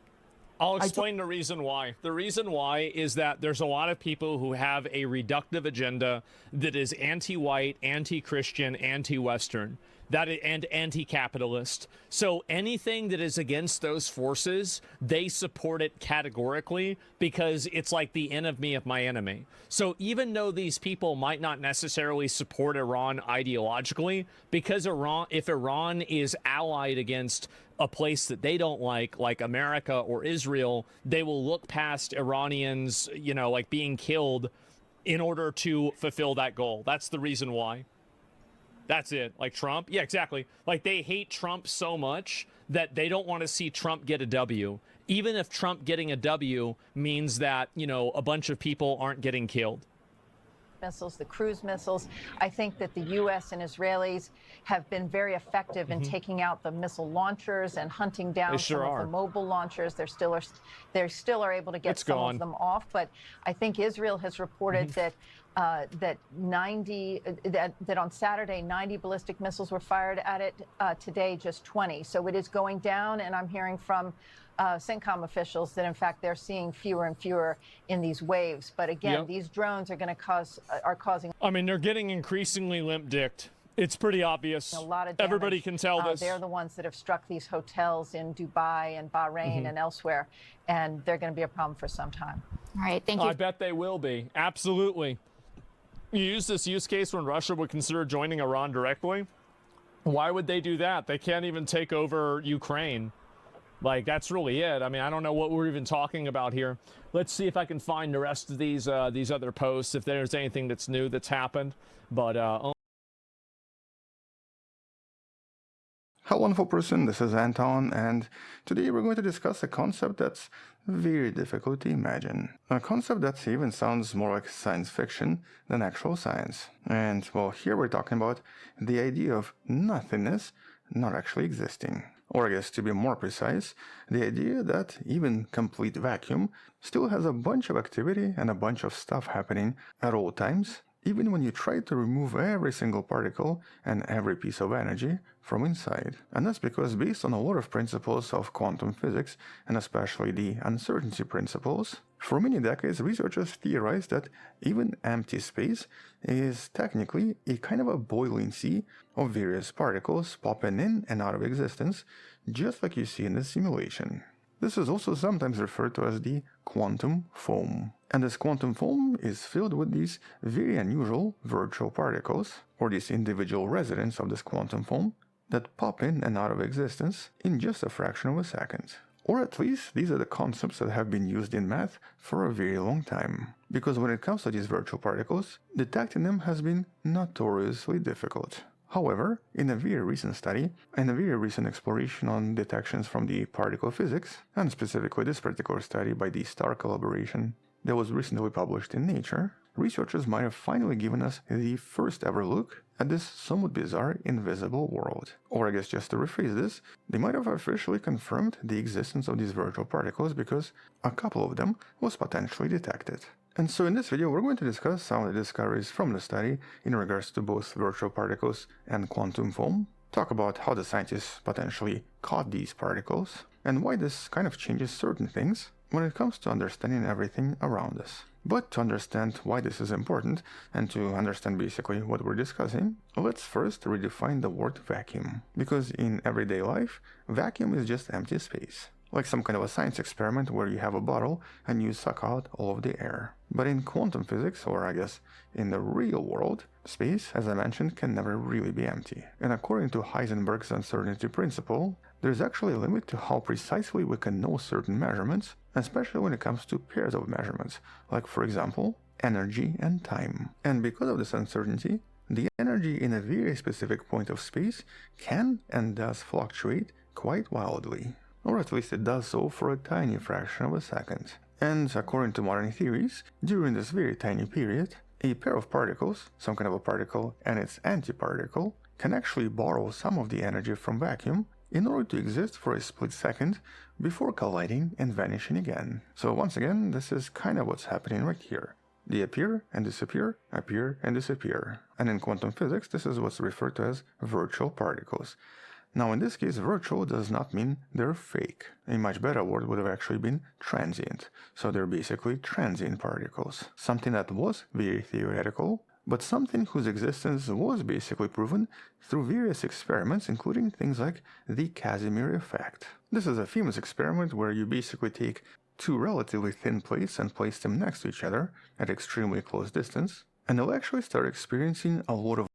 I'll explain the reason why. The reason why is that there's a lot of people who have a reductive agenda that is anti-white, anti-Christian, anti-Western, and anti-capitalist. So anything that is against those forces, they support it categorically because it's like the enemy of my enemy. So even though these people might not necessarily support Iran ideologically, because if Iran is allied against a place that they don't like America or Israel, they will look past Iranians, like being killed in order to fulfill that goal. That's the reason why. That's it. Like Trump? Yeah, exactly. Like they hate Trump so much that they don't want to see Trump get a W. Even if Trump getting a W means that, a bunch of people aren't getting killed. Missiles, the cruise missiles. I think that the U.S. and Israelis have been very effective in taking out the missile launchers and hunting down some of the mobile launchers. They still are able to get some of them off. But I think Israel has reported that that on Saturday 90 ballistic missiles were fired at it. Today just 20. So it is going down, and I'm hearing from CENTCOM officials that in fact they're seeing fewer and fewer in these waves. But again, these drones are going to causing. I mean, they're getting increasingly limp-dicked. It's pretty obvious. A lot of damage. Everybody can tell this. They're the ones that have struck these hotels in Dubai and Bahrain and elsewhere, and they're going to be a problem for some time. All right, thank you. I bet they will be. Absolutely. You use this use case when Russia would consider joining Iran directly. Why would they do that? They can't even take over Ukraine. Like, that's really it. I mean, I don't know what we're even talking about here. Let's see if I can find the rest of these other posts, if there's anything that's new that's happened. But Hello, wonderful person. This is Anton, and today we're going to discuss a concept that's very difficult to imagine. A concept that even sounds more like science fiction than actual science. And, well, here we're talking about the idea of nothingness not actually existing. Or I guess to be more precise, the idea that even complete vacuum still has a bunch of activity and a bunch of stuff happening at all times, even when you try to remove every single particle and every piece of energy from inside. And that's because based on a lot of principles of quantum physics, and especially the uncertainty principles, for many decades researchers theorized that even empty space is technically a kind of a boiling sea of various particles popping in and out of existence, just like you see in this simulation. This is also sometimes referred to as the quantum foam. And this quantum foam is filled with these very unusual virtual particles, or these individual residents of this quantum foam, that pop in and out of existence in just a fraction of a second. Or at least these are the concepts that have been used in math for a very long time. Because when it comes to these virtual particles, detecting them has been notoriously difficult. However, in a very recent study, and a very recent exploration on detections from the particle physics, and specifically this particular study by the STAR collaboration that was recently published in Nature, researchers might have finally given us the first ever look at this somewhat bizarre invisible world. Or I guess just to rephrase this, they might have officially confirmed the existence of these virtual particles because a couple of them was potentially detected. And so in this video we're going to discuss some of the discoveries from the study in regards to both virtual particles and quantum foam, talk about how the scientists potentially caught these particles, and why this kind of changes certain things when it comes to understanding everything around us. But to understand why this is important, and to understand basically what we're discussing, let's first redefine the word vacuum. Because in everyday life, vacuum is just empty space. like some kind of a science experiment where you have a bottle and you suck out all of the air. But in quantum physics, or I guess in the real world, space, as I mentioned, can never really be empty. And according to Heisenberg's uncertainty principle, there's actually a limit to how precisely we can know certain measurements, especially when it comes to pairs of measurements, like for example, energy and time. And because of this uncertainty, the energy in a very specific point of space can and does fluctuate quite wildly. Or at least it does so for a tiny fraction of a second. And according to modern theories, during this very tiny period, a pair of particles, some kind of a particle and its antiparticle, can actually borrow some of the energy from vacuum in order to exist for a split second before colliding and vanishing again. So once again, this is kind of what's happening right here. They appear and disappear, appear and disappear. And in quantum physics, this is what's referred to as virtual particles. Now in this case, virtual does not mean they're fake. A much better word would have actually been transient. So they're basically transient particles. Something that was very theoretical, but something whose existence was basically proven through various experiments, including things like the Casimir effect. This is a famous experiment where you basically take two relatively thin plates and place them next to each other at extremely close distance, and they'll actually start experiencing a lot of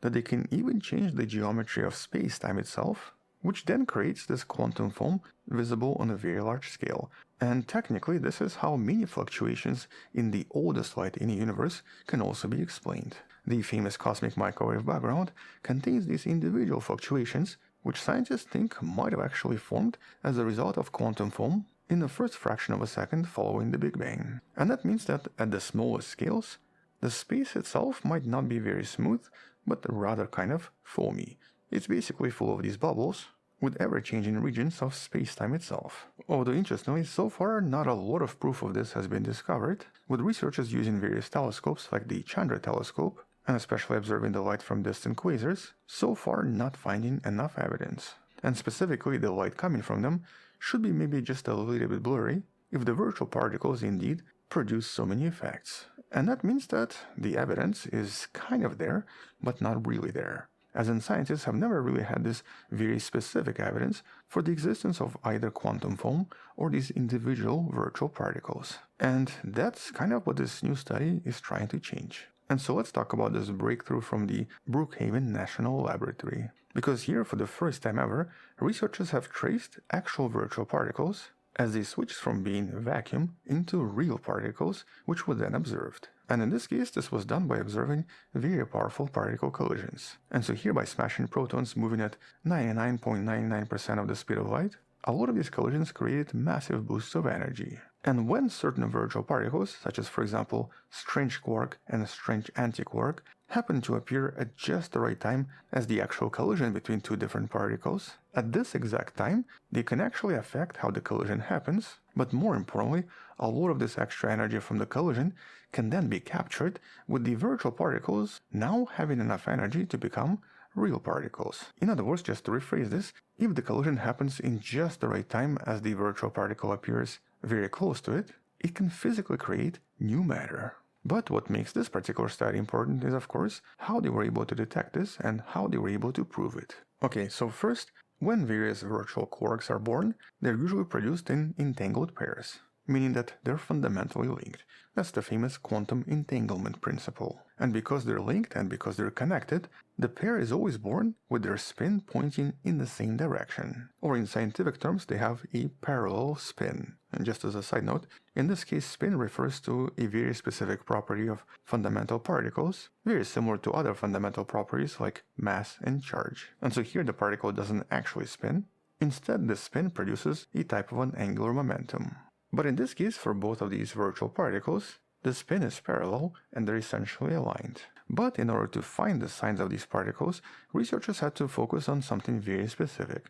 that they can even change the geometry of space-time itself, which then creates this quantum foam visible on a very large scale. And technically, this is how many fluctuations in the oldest light in the universe can also be explained. The famous cosmic microwave background contains these individual fluctuations, which scientists think might have actually formed as a result of quantum foam in the first fraction of a second following the Big Bang. And that means that at the smallest scales, the space itself might not be very smooth, but rather kind of foamy. It's basically full of these bubbles, with ever-changing regions of space-time itself. Although interestingly, so far not a lot of proof of this has been discovered, with researchers using various telescopes like the Chandra telescope, and especially observing the light from distant quasars, so far not finding enough evidence. And specifically, the light coming from them should be maybe just a little bit blurry if the virtual particles indeed produce so many effects. And that means that the evidence is kind of there, but not really there, as in scientists have never really had this very specific evidence for the existence of either quantum foam or these individual virtual particles. And that's kind of what this new study is trying to change. And so let's talk about this breakthrough from the Brookhaven National Laboratory. Because here, for the first time ever, researchers have traced actual virtual particles as they switched from being vacuum into real particles, which were then observed. And in this case, this was done by observing very powerful particle collisions. And so here, by smashing protons moving at 99.99% of the speed of light, a lot of these collisions created massive boosts of energy. And when certain virtual particles, such as for example strange quark and strange antiquark, happen to appear at just the right time as the actual collision between two different particles, at this exact time, they can actually affect how the collision happens, but more importantly, a lot of this extra energy from the collision can then be captured, with the virtual particles now having enough energy to become real particles. In other words, just to rephrase this, if the collision happens in just the right time as the virtual particle appears very close to it, it can physically create new matter. But what makes this particular study important is, of course, how they were able to detect this and how they were able to prove it. Okay, so first, when various virtual quarks are born, they're usually produced in entangled pairs, meaning that they're fundamentally linked. That's the famous quantum entanglement principle. And because they're linked and because they're connected, the pair is always born with their spin pointing in the same direction. Or in scientific terms, they have a parallel spin. And just as a side note, in this case, spin refers to a very specific property of fundamental particles, very similar to other fundamental properties like mass and charge. And so here the particle doesn't actually spin. Instead, the spin produces a type of an angular momentum. But in this case, for both of these virtual particles, the spin is parallel and they're essentially aligned. But in order to find the signs of these particles, researchers had to focus on something very specific.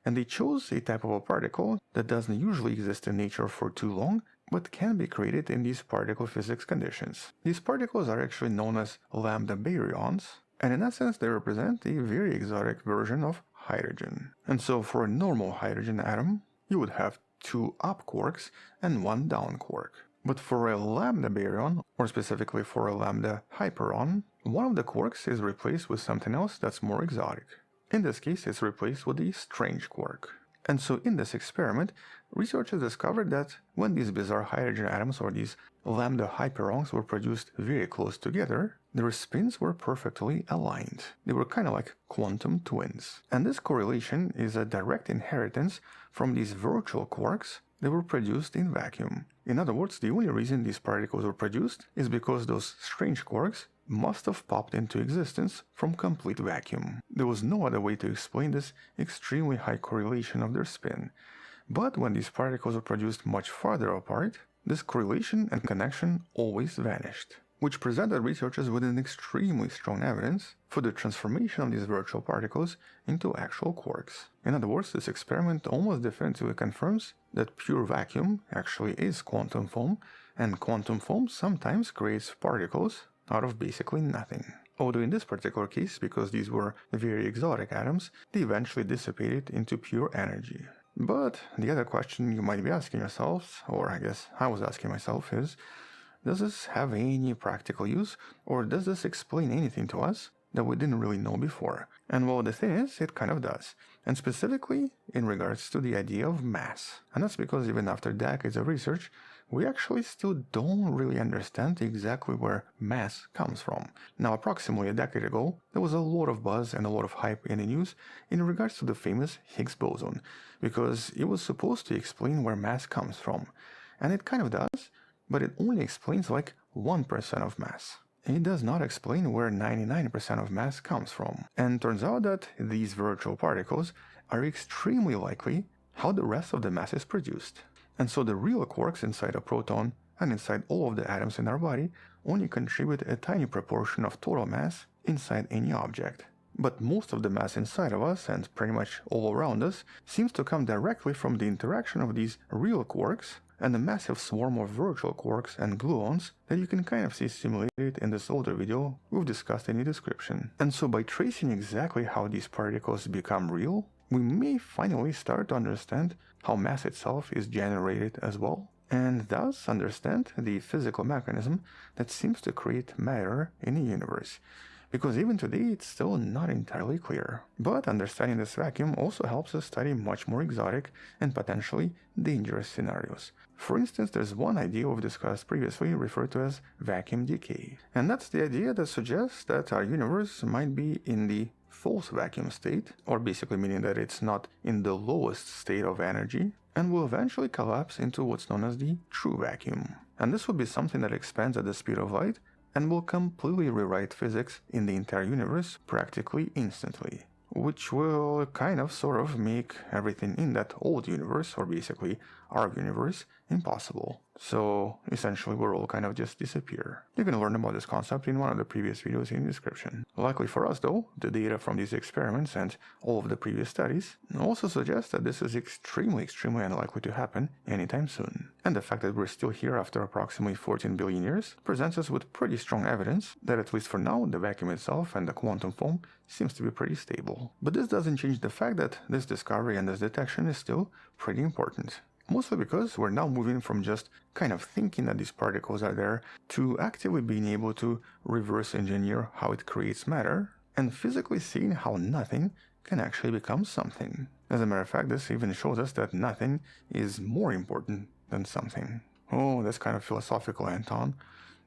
And they chose a type of a particle that doesn't usually exist in nature for too long, but can be created in these particle physics conditions. These particles are actually known as lambda baryons, and in essence they represent a very exotic version of hydrogen. And so for a normal hydrogen atom, you would have two up quarks and one down quark. But for a lambda baryon, or specifically for a lambda hyperon, one of the quarks is replaced with something else that's more exotic. In this case, it's replaced with a strange quark. And so in this experiment, researchers discovered that when these bizarre hydrogen atoms or these lambda hyperons were produced very close together, their spins were perfectly aligned. They were kind of like quantum twins. And this correlation is a direct inheritance from these virtual quarks that were produced in vacuum. In other words, the only reason these particles were produced is because those strange quarks must have popped into existence from complete vacuum. There was no other way to explain this extremely high correlation of their spin. But when these particles were produced much farther apart, this correlation and connection always vanished, which presented researchers with an extremely strong evidence for the transformation of these virtual particles into actual quarks. In other words, this experiment almost definitively confirms that pure vacuum actually is quantum foam, and quantum foam sometimes creates particles out of basically nothing. Although in this particular case, because these were very exotic atoms, they eventually dissipated into pure energy. But the other question you might be asking yourselves, or I guess I was asking myself, is, does this have any practical use, or does this explain anything to us that we didn't really know before? And well, the thing is, it kind of does. And specifically in regards to the idea of mass. And that's because even after decades of research, we actually still don't really understand exactly where mass comes from. Now, approximately a decade ago, there was a lot of buzz and a lot of hype in the news in regards to the famous Higgs boson, because it was supposed to explain where mass comes from. And it kind of does, but it only explains like 1% of mass. It does not explain where 99% of mass comes from. And turns out that these virtual particles are extremely likely how the rest of the mass is produced. And so the real quarks inside a proton and inside all of the atoms in our body only contribute a tiny proportion of total mass inside any object. But most of the mass inside of us and pretty much all around us seems to come directly from the interaction of these real quarks and a massive swarm of virtual quarks and gluons that you can kind of see simulated in this older video we've discussed in the description. And so by tracing exactly how these particles become real, we may finally start to understand how mass itself is generated as well, and thus understand the physical mechanism that seems to create matter in the universe. Because even today it's still not entirely clear. But understanding this vacuum also helps us study much more exotic and potentially dangerous scenarios. For instance, there's one idea we've discussed previously referred to as vacuum decay. And that's the idea that suggests that our universe might be in the false vacuum state, or basically meaning that it's not in the lowest state of energy, and will eventually collapse into what's known as the true vacuum. And this would be something that expands at the speed of light and will completely rewrite physics in the entire universe practically instantly, which will kind of sort of make everything in that old universe, or basically our universe, impossible. So essentially we'll all kind of just disappear. You can learn about this concept in one of the previous videos in the description. Luckily for us though, the data from these experiments and all of the previous studies also suggest that this is extremely unlikely to happen anytime soon. And the fact that we're still here after approximately 14 billion years presents us with pretty strong evidence that at least for now the vacuum itself and the quantum foam seems to be pretty stable. But this doesn't change the fact that this discovery and this detection is still pretty important. Mostly because we're now moving from just kind of thinking that these particles are there to actively being able to reverse engineer how it creates matter and physically seeing how nothing can actually become something. As a matter of fact, this even shows us that nothing is more important than something. Oh, that's kind of philosophical, Anton.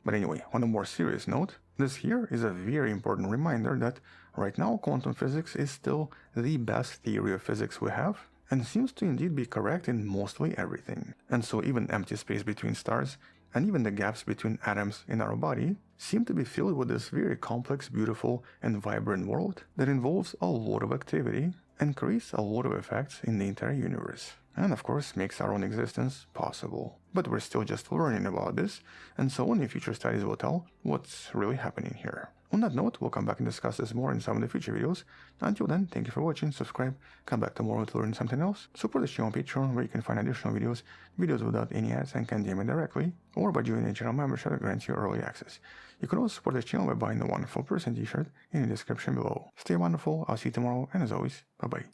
But anyway, on a more serious note, this here is a very important reminder that right now quantum physics is still the best theory of physics we have, and seems to indeed be correct in mostly everything. And so even empty space between stars, and even the gaps between atoms in our body, seem to be filled with this very complex, beautiful, and vibrant world that involves a lot of activity and creates a lot of effects in the entire universe. And of course makes our own existence possible. But we're still just learning about this, and so only future studies will tell what's really happening here. On that note, we'll come back and discuss this more in some of the future videos. Until then, thank you for watching, subscribe, come back tomorrow to learn something else, support this channel on Patreon where you can find additional videos without any ads and can DM me directly, or by joining a channel membership that grants you early access. You can also support this channel by buying the Wonderful Person t-shirt in the description below. Stay wonderful, I'll see you tomorrow, and as always, bye bye.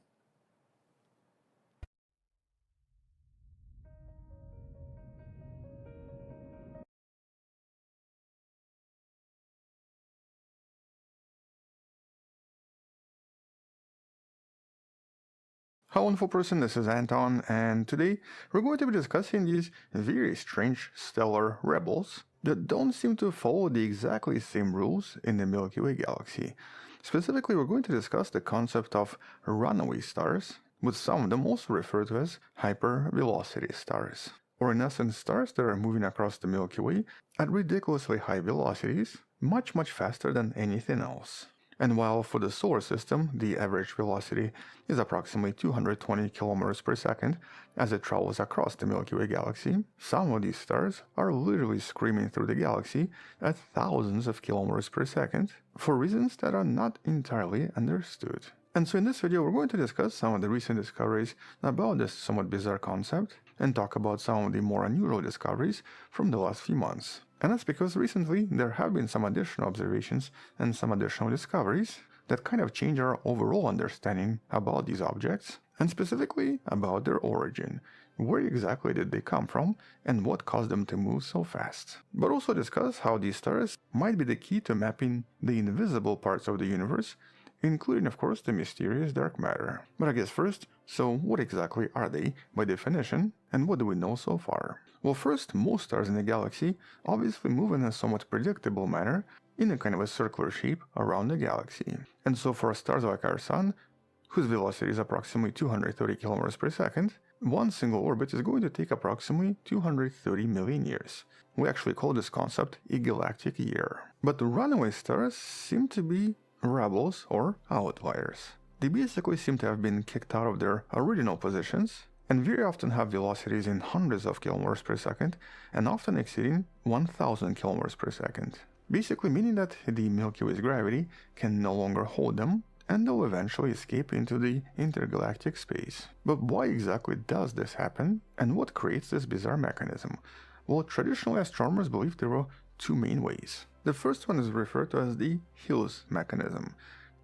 Hello wonderful person, this is Anton, and today we're going to be discussing these very strange stellar rebels that don't seem to follow the exactly same rules in the Milky Way galaxy. Specifically, we're going to discuss the concept of runaway stars, with some of them also referred to as hypervelocity stars, or in essence stars that are moving across the Milky Way at ridiculously high velocities, much faster than anything else. And while for the solar system, the average velocity is approximately 220 kilometers per second as it travels across the Milky Way galaxy, some of these stars are literally screaming through the galaxy at thousands of kilometers per second for reasons that are not entirely understood. And so in this video, we're going to discuss some of the recent discoveries about this somewhat bizarre concept and talk about some of the more unusual discoveries from the last few months. And that's because recently there have been some additional observations and some additional discoveries that kind of change our overall understanding about these objects, and specifically about their origin. Where exactly did they come from, and what caused them to move so fast? But also discuss how these stars might be the key to mapping the invisible parts of the universe including of course the mysterious dark matter. But I guess first, so what exactly are they by definition, and what do we know so far? Well, first, most stars in the galaxy obviously move in a somewhat predictable manner in a kind of a circular shape around the galaxy. And so for stars like our Sun, whose velocity is approximately 230 km per second, one single orbit is going to take approximately 230 million years. We actually call this concept a galactic year. But the runaway stars seem to be rebels or outliers. They basically seem to have been kicked out of their original positions, and very often have velocities in hundreds of kilometers per second, and often exceeding 1000 kilometers per second. Basically meaning that the Milky Way's gravity can no longer hold them, and they'll eventually escape into the intergalactic space. But why exactly does this happen, and what creates this bizarre mechanism? Well, traditionally astronomers believe there were two main ways. The first one is referred to as the Hughes mechanism.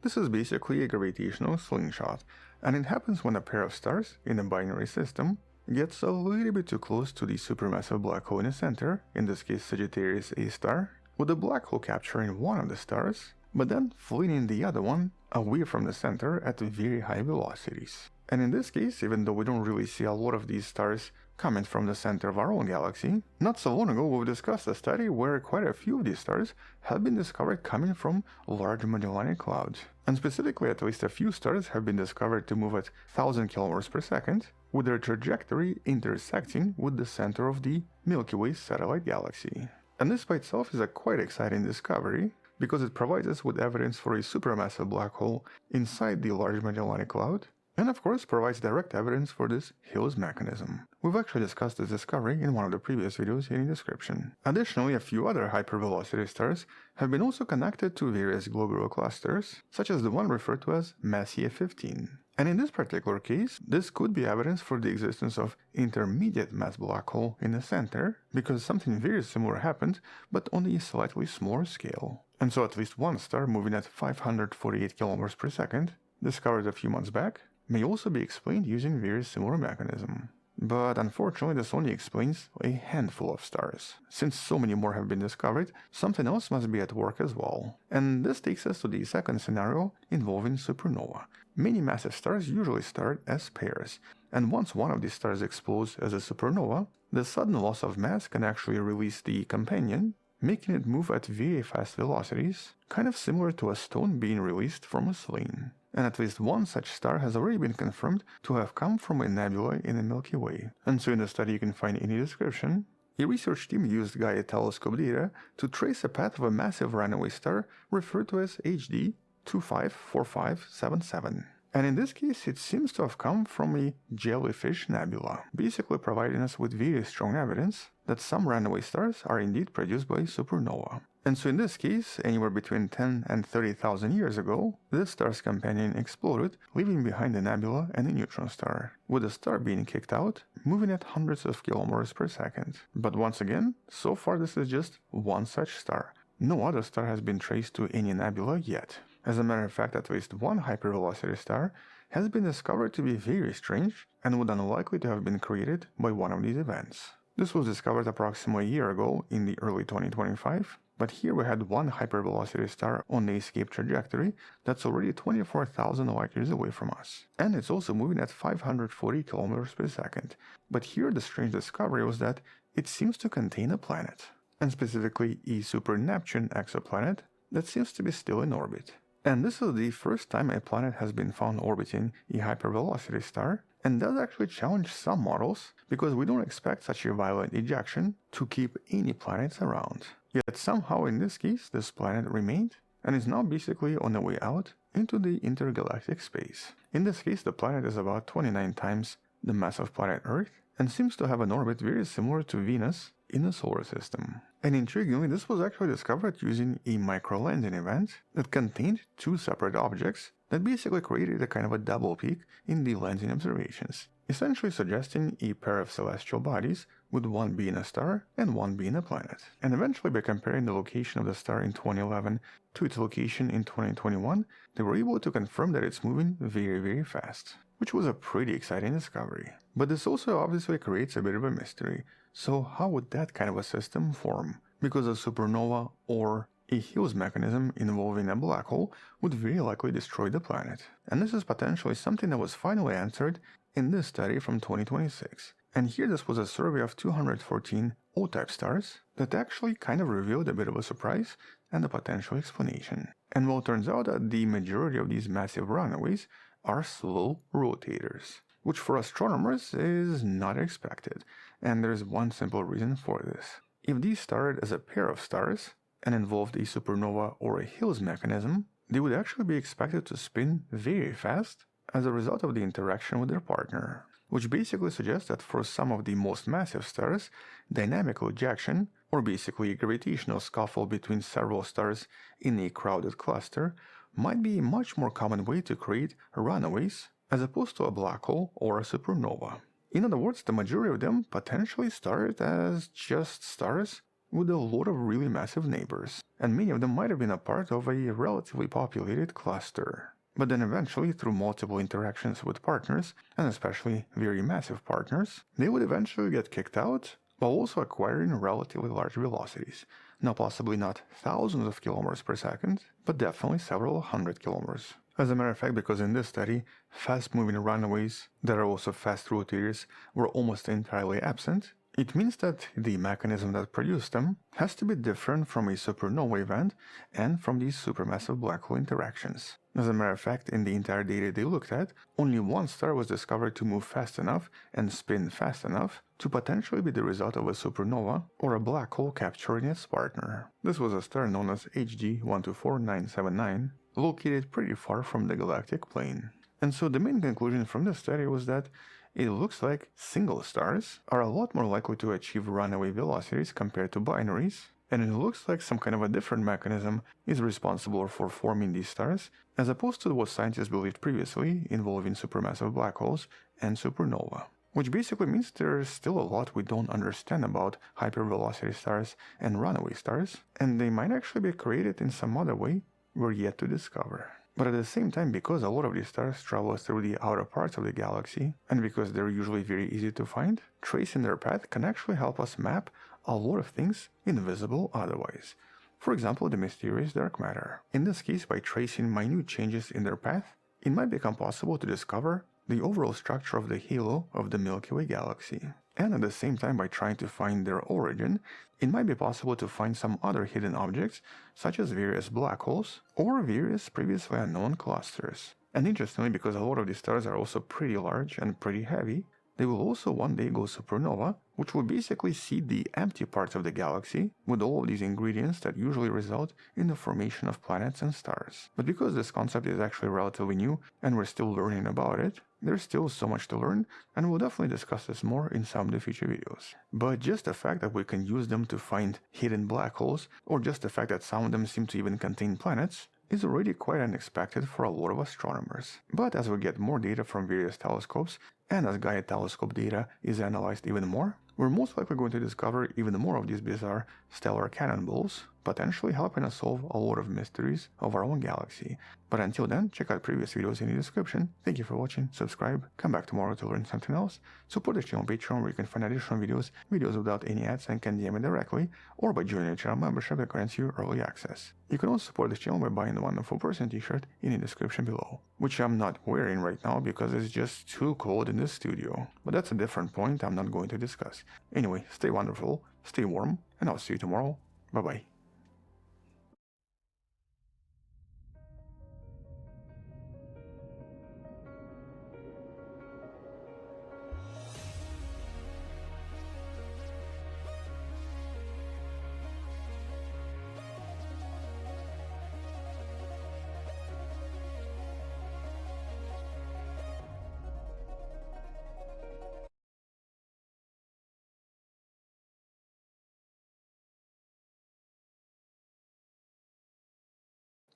This is basically a gravitational slingshot, and it happens when a pair of stars in a binary system gets a little bit too close to the supermassive black hole in the center, in this case Sagittarius A star, with the black hole capturing one of the stars, but then flinging the other one away from the center at very high velocities. And in this case, even though we don't really see a lot of these stars coming from the center of our own galaxy, not so long ago we've discussed a study where quite a few of these stars have been discovered coming from large Magellanic Clouds. And specifically, at least a few stars have been discovered to move at 1000 km per second, with their trajectory intersecting with the center of the Milky Way satellite galaxy. And this by itself is a quite exciting discovery, because it provides us with evidence for a supermassive black hole inside the Large Magellanic Cloud, and of course provides direct evidence for this Hughes mechanism. We've actually discussed this discovery in one of the previous videos in the description. Additionally, a few other hypervelocity stars have been also connected to various globular clusters, such as the one referred to as Messier 15. And in this particular case, this could be evidence for the existence of intermediate mass black hole in the center, because something very similar happened, but on a slightly smaller scale. And so at least one star moving at 548 km per second, discovered a few months back, may also be explained using very similar mechanism. But unfortunately, this only explains a handful of stars. Since so many more have been discovered, something else must be at work as well. And this takes us to the second scenario involving supernova. Many massive stars usually start as pairs, and once one of these stars explodes as a supernova, the sudden loss of mass can actually release the companion, making it move at very fast velocities, kind of similar to a stone being released from a sling. And at least one such star has already been confirmed to have come from a nebula in the Milky Way. And so in the study you can find in the description, a research team used Gaia telescope data to trace a path of a massive runaway star referred to as HD 254577. And in this case, it seems to have come from a jellyfish nebula, basically providing us with very strong evidence that some runaway stars are indeed produced by supernova. And so in this case, anywhere between 10 and 30,000 years ago, this star's companion exploded, leaving behind a nebula and a neutron star, with the star being kicked out, moving at hundreds of kilometers per second. But once again, so far this is just one such star. No other star has been traced to any nebula yet. As a matter of fact, at least one hypervelocity star has been discovered to be very strange and would unlikely to have been created by one of these events. This was discovered approximately a year ago in the early 2025, but here we had one hypervelocity star on the escape trajectory that's already 24,000 light years away from us. And it's also moving at 540 kilometers per second. But here the strange discovery was that it seems to contain a planet, and specifically a super-Neptune exoplanet that seems to be still in orbit. And this is the first time a planet has been found orbiting a hypervelocity star, and does actually challenge some models, because we don't expect such a violent ejection to keep any planets around. Yet somehow in this case, this planet remained, and is now basically on the way out into the intergalactic space. In this case, the planet is about 29 times the mass of planet Earth, and seems to have an orbit very similar to Venus in the solar system. And intriguingly, this was actually discovered using a microlensing event that contained two separate objects that basically created a kind of a double peak in the lensing observations, essentially suggesting a pair of celestial bodies, with one being a star and one being a planet. And eventually, by comparing the location of the star in 2011 to its location in 2021, they were able to confirm that it's moving very, very fast, which was a pretty exciting discovery. But this also obviously creates a bit of a mystery. So how would that kind of a system form? Because a supernova or a Higgs mechanism involving a black hole would very likely destroy the planet. And this is potentially something that was finally answered in this study from 2026. And here this was a survey of 214 O-type stars that actually kind of revealed a bit of a surprise and a potential explanation. And well, it turns out that the majority of these massive runaways are slow rotators, which for astronomers is not expected, and there's one simple reason for this. If these started as a pair of stars and involved a supernova or a Higgs mechanism, they would actually be expected to spin very fast as a result of the interaction with their partner, which basically suggests that for some of the most massive stars, dynamical ejection, or basically a gravitational scuffle between several stars in a crowded cluster, might be a much more common way to create runaways as opposed to a black hole or a supernova. In other words, the majority of them potentially started as just stars with a lot of really massive neighbors, and many of them might have been a part of a relatively populated cluster. But then eventually, through multiple interactions with partners, and especially very massive partners, they would eventually get kicked out while also acquiring relatively large velocities. Now possibly not thousands of kilometers per second, but definitely several hundred kilometers. As a matter of fact, because in this study, fast-moving runaways that are also fast rotators were almost entirely absent, it means that the mechanism that produced them has to be different from a supernova event and from these supermassive black hole interactions. As a matter of fact, in the entire data they looked at, only one star was discovered to move fast enough and spin fast enough to potentially be the result of a supernova or a black hole capturing its partner. This was a star known as HD 124979, located pretty far from the galactic plane. And so the main conclusion from this study was that it looks like single stars are a lot more likely to achieve runaway velocities compared to binaries, and it looks like some kind of a different mechanism is responsible for forming these stars, as opposed to what scientists believed previously involving supermassive black holes and supernova. Which basically means there's still a lot we don't understand about hypervelocity stars and runaway stars, and they might actually be created in some other way we're yet to discover. But at the same time, because a lot of these stars travel through the outer parts of the galaxy, and because they're usually very easy to find, tracing their path can actually help us map a lot of things invisible otherwise. For example, the mysterious dark matter. In this case, by tracing minute changes in their path, it might become possible to discover the overall structure of the halo of the Milky Way galaxy. And at the same time, by trying to find their origin, it might be possible to find some other hidden objects, such as various black holes or various previously unknown clusters. And interestingly, because a lot of these stars are also pretty large and pretty heavy, they will also one day go supernova, which will basically seed the empty parts of the galaxy with all of these ingredients that usually result in the formation of planets and stars. But because this concept is actually relatively new and we're still learning about it, there's still so much to learn, and we'll definitely discuss this more in some of the future videos. But just the fact that we can use them to find hidden black holes, or just the fact that some of them seem to even contain planets, is already quite unexpected for a lot of astronomers. But as we get more data from various telescopes, and as Gaia telescope data is analyzed even more, we're most likely going to discover even more of these bizarre stellar cannonballs, potentially helping us solve a lot of mysteries of our own galaxy. But until then, check out previous videos in the description. Thank you for watching, subscribe, come back tomorrow to learn something else, support the channel on Patreon where you can find additional videos without any ads and can DM me directly, or by joining the channel membership that grants you early access. You can also support this channel by buying the Wonderful Person t-shirt in the description below, which I'm not wearing right now because it's just too cold in the studio. But that's a different point I'm not going to discuss. Anyway, stay wonderful, stay warm, and I'll see you tomorrow. Bye bye.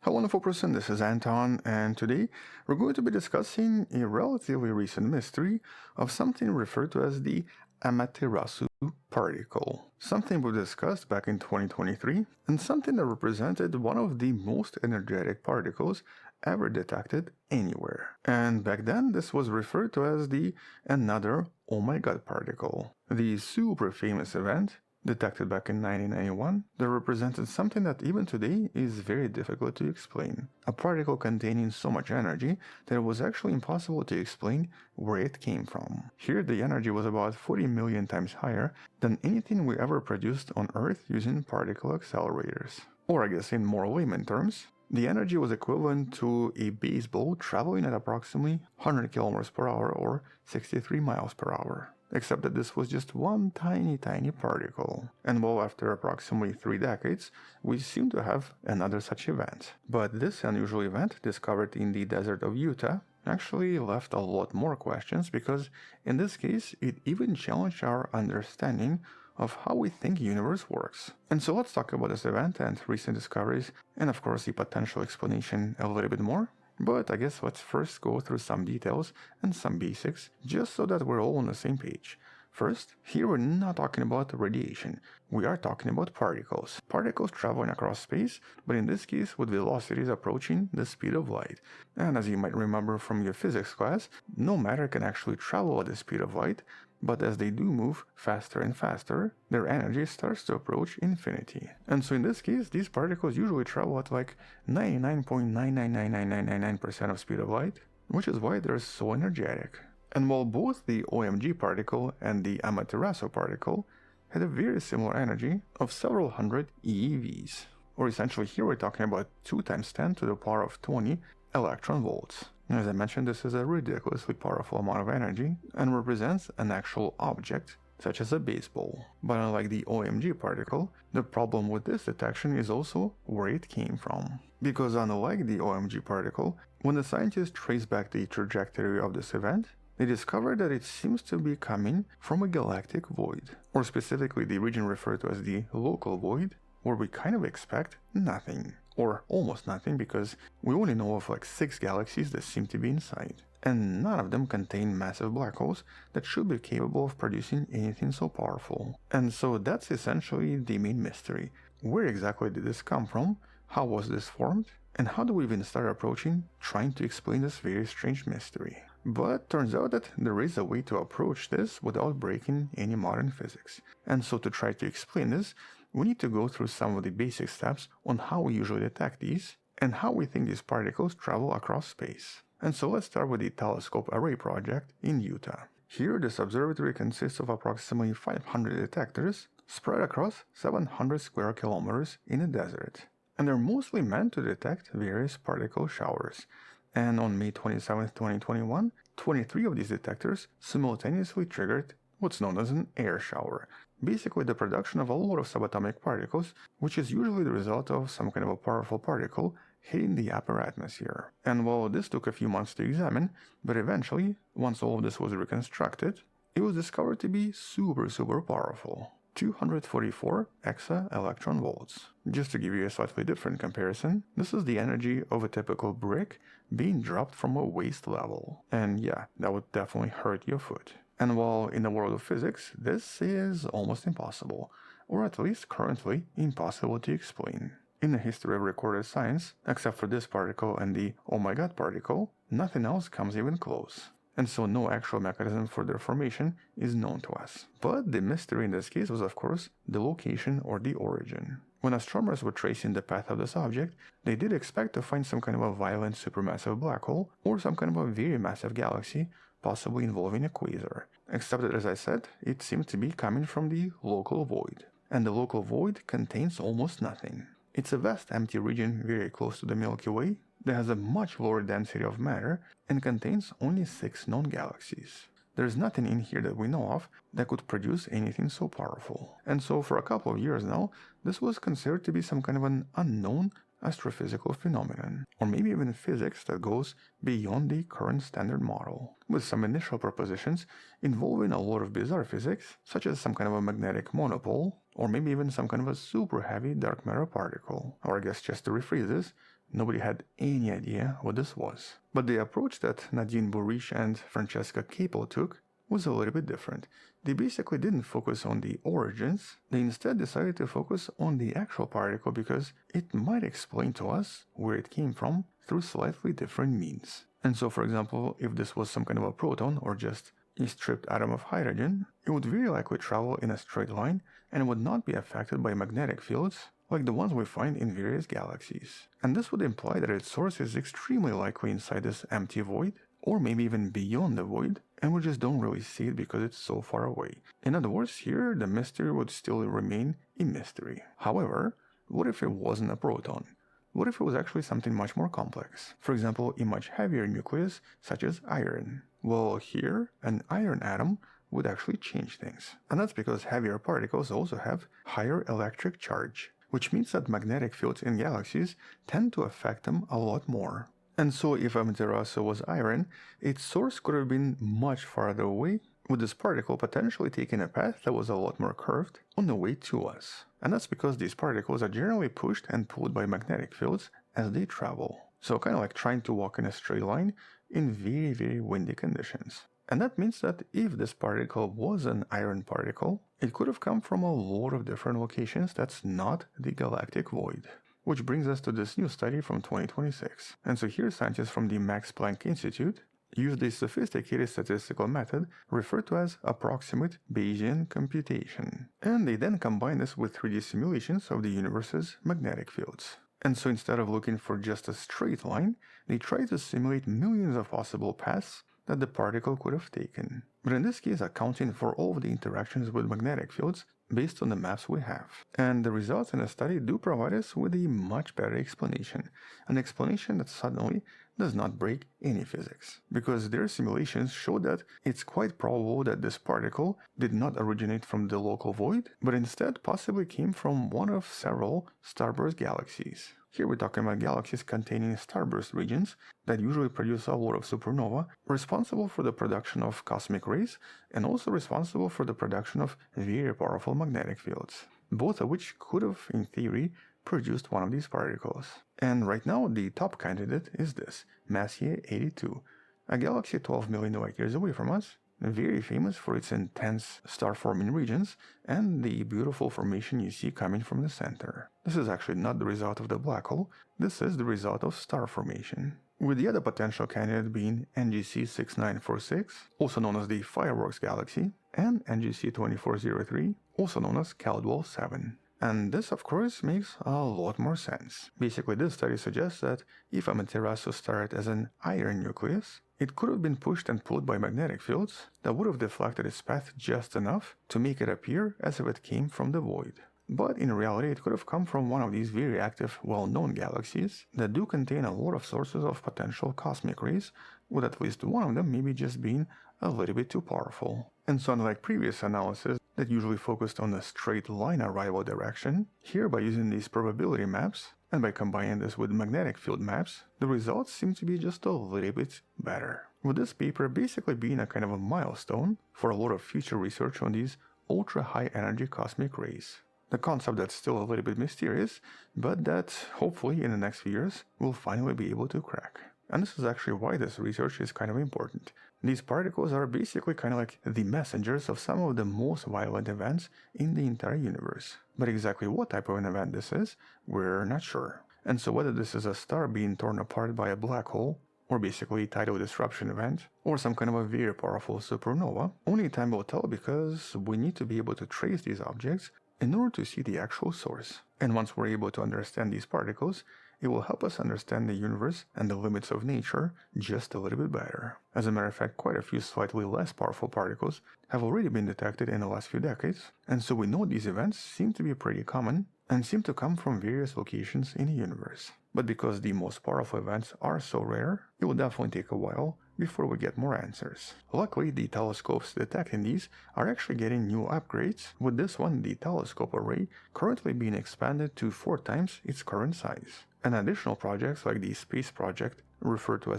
Hello wonderful person, this is Anton, and today we're going to be discussing a relatively recent mystery of something referred to as the Amaterasu particle. Something we discussed back in 2023, and something that represented one of the most energetic particles ever detected anywhere. And back then this was referred to as the another oh my god particle. The super famous event detected back in 1991, that represented something that even today is very difficult to explain. A particle containing so much energy that it was actually impossible to explain where it came from. Here the energy was about 40 million times higher than anything we ever produced on Earth using particle accelerators. Or I guess in more layman terms, the energy was equivalent to a baseball traveling at approximately 100 km per hour or 63 miles per hour. Except that this was just one tiny particle. And well, after approximately 3 decades, we seem to have another such event. But this unusual event, discovered in the desert of Utah, actually left a lot more questions, because in this case, it even challenged our understanding of how we think universe works. And so let's talk about this event and recent discoveries, and of course the potential explanation a little bit more. But I guess let's first go through some details and some basics, just so that we're all on the same page. First, here we're not talking about radiation, we are talking about particles. Particles traveling across space, but in this case with velocities approaching the speed of light. And as you might remember from your physics class, no matter can actually travel at the speed of light, but as they do move faster and faster, their energy starts to approach infinity. And so in this case, these particles usually travel at like 99.9999999% of speed of light, which is why they're so energetic. And while both the OMG particle and the Amaterasu particle had a very similar energy of several hundred eEVs, or essentially here we're talking about 2 × 10 to the power of 20 electron volts. As I mentioned, this is a ridiculously powerful amount of energy and represents an actual object, such as a baseball. But unlike the OMG particle, the problem with this detection is also where it came from. Because unlike the OMG particle, when the scientists traced back the trajectory of this event, they discovered that it seems to be coming from a galactic void, or specifically the region referred to as the local void, where we kind of expect nothing. Or almost nothing, because we only know of like 6 galaxies that seem to be inside, and none of them contain massive black holes that should be capable of producing anything so powerful. And so that's essentially the main mystery. Where exactly did this come from? How was this formed? And how do we even start approaching trying to explain this very strange mystery? But turns out that there is a way to approach this without breaking any modern physics. And so to try to explain this, we need to go through some of the basic steps on how we usually detect these, and how we think these particles travel across space. And so let's start with the Telescope Array project in Utah. Here, this observatory consists of approximately 500 detectors spread across 700 square kilometers in a desert. And they're mostly meant to detect various particle showers. And on May 27, 2021, 23 of these detectors simultaneously triggered what's known as an air shower. Basically the production of a lot of subatomic particles, which is usually the result of some kind of a powerful particle hitting the upper atmosphere. And while this took a few months to examine, but eventually, once all of this was reconstructed, it was discovered to be super powerful. 244 exa-electron volts. Just to give you a slightly different comparison, this is the energy of a typical brick being dropped from a waist level. And yeah, that would definitely hurt your foot. And while in the world of physics, this is almost impossible, or at least currently impossible to explain. In the history of recorded science, except for this particle and the oh my god particle, nothing else comes even close. And so no actual mechanism for their formation is known to us. But the mystery in this case was of course the location or the origin. When astronomers were tracing the path of this object, they did expect to find some kind of a violent supermassive black hole or some kind of a very massive galaxy, possibly involving a quasar. Except that, as I said, it seemed to be coming from the local void. And the local void contains almost nothing. It's a vast empty region very close to the Milky Way that has a much lower density of matter and contains only 6 known galaxies. There's nothing in here that we know of that could produce anything so powerful. And so for a couple of years now, this was considered to be some kind of an unknown astrophysical phenomenon, or maybe even physics that goes beyond the current standard model, with some initial propositions involving a lot of bizarre physics, such as some kind of a magnetic monopole, or maybe even some kind of a super heavy dark matter particle. Or I guess just to rephrase this, nobody had any idea what this was. But the approach that Nadine Bourriche and Francesca Capel took was a little bit different. They basically didn't focus on the origins, they instead decided to focus on the actual particle because it might explain to us where it came from through slightly different means. And so for example, if this was some kind of a proton or just a stripped atom of hydrogen, it would very likely travel in a straight line and would not be affected by magnetic fields like the ones we find in various galaxies. And this would imply that its source is extremely likely inside this empty void, or maybe even beyond the void, and we just don't really see it because it's so far away. In other words, here the mystery would still remain a mystery. However, what if it wasn't a proton? What if it was actually something much more complex? For example, a much heavier nucleus, such as iron. Well, here, an iron atom would actually change things. And that's because heavier particles also have higher electric charge, which means that magnetic fields in galaxies tend to affect them a lot more. And so if Amaterasu was iron, its source could have been much farther away, with this particle potentially taking a path that was a lot more curved on the way to us. And that's because these particles are generally pushed and pulled by magnetic fields as they travel. So kind of like trying to walk in a straight line in very, very windy conditions. And that means that if this particle was an iron particle, it could have come from a lot of different locations that's not the galactic void. Which brings us to this new study from 2026. And so here scientists from the Max Planck Institute used a sophisticated statistical method referred to as approximate Bayesian computation. And they then combined this with 3D simulations of the universe's magnetic fields. And so instead of looking for just a straight line, they tried to simulate millions of possible paths that the particle could have taken. But in this case, accounting for all of the interactions with magnetic fields based on the maps we have. And the results in the study do provide us with a much better explanation. An explanation that suddenly does not break any physics. Because their simulations show that it's quite probable that this particle did not originate from the local void, but instead possibly came from one of several starburst galaxies. Here we're talking about galaxies containing starburst regions that usually produce a lot of supernova, responsible for the production of cosmic rays and also responsible for the production of very powerful magnetic fields, both of which could have, in theory, produced one of these particles. And right now, the top candidate is this, Messier 82, a galaxy 12 million light-years away from us, very famous for its intense star-forming regions and the beautiful formation you see coming from the center. This is actually not the result of the black hole, this is the result of star formation. With the other potential candidate being NGC 6946, also known as the Fireworks Galaxy, and NGC 2403, also known as Caldwell 7. And this, of course, makes a lot more sense. Basically, this study suggests that if Amaterasu started as an iron nucleus, it could have been pushed and pulled by magnetic fields that would have deflected its path just enough to make it appear as if it came from the void. But in reality, it could have come from one of these very active, well-known galaxies that do contain a lot of sources of potential cosmic rays, with at least one of them maybe just being a little bit too powerful. And so unlike previous analysis that usually focused on the straight line arrival direction, here by using these probability maps, and by combining this with magnetic field maps, the results seem to be just a little bit better. With this paper basically being a kind of a milestone for a lot of future research on these ultra-high energy cosmic rays. The concept that's still a little bit mysterious, but that hopefully in the next few years we'll finally be able to crack. And this is actually why this research is kind of important. These particles are basically kind of like the messengers of some of the most violent events in the entire universe. But exactly what type of an event this is, we're not sure. And so whether this is a star being torn apart by a black hole, or basically a tidal disruption event, or some kind of a very powerful supernova, only time will tell because we need to be able to trace these objects in order to see the actual source. And once we're able to understand these particles, it will help us understand the universe and the limits of nature just a little bit better. As a matter of fact, quite a few slightly less powerful particles have already been detected in the last few decades, and so we know these events seem to be pretty common and seem to come from various locations in the universe. But because the most powerful events are so rare, it will definitely take a while before we get more answers. Luckily, the telescopes detecting these are actually getting new upgrades, with this one, the telescope array, currently being expanded to 4 times its current size. And additional projects like the space project, referred to as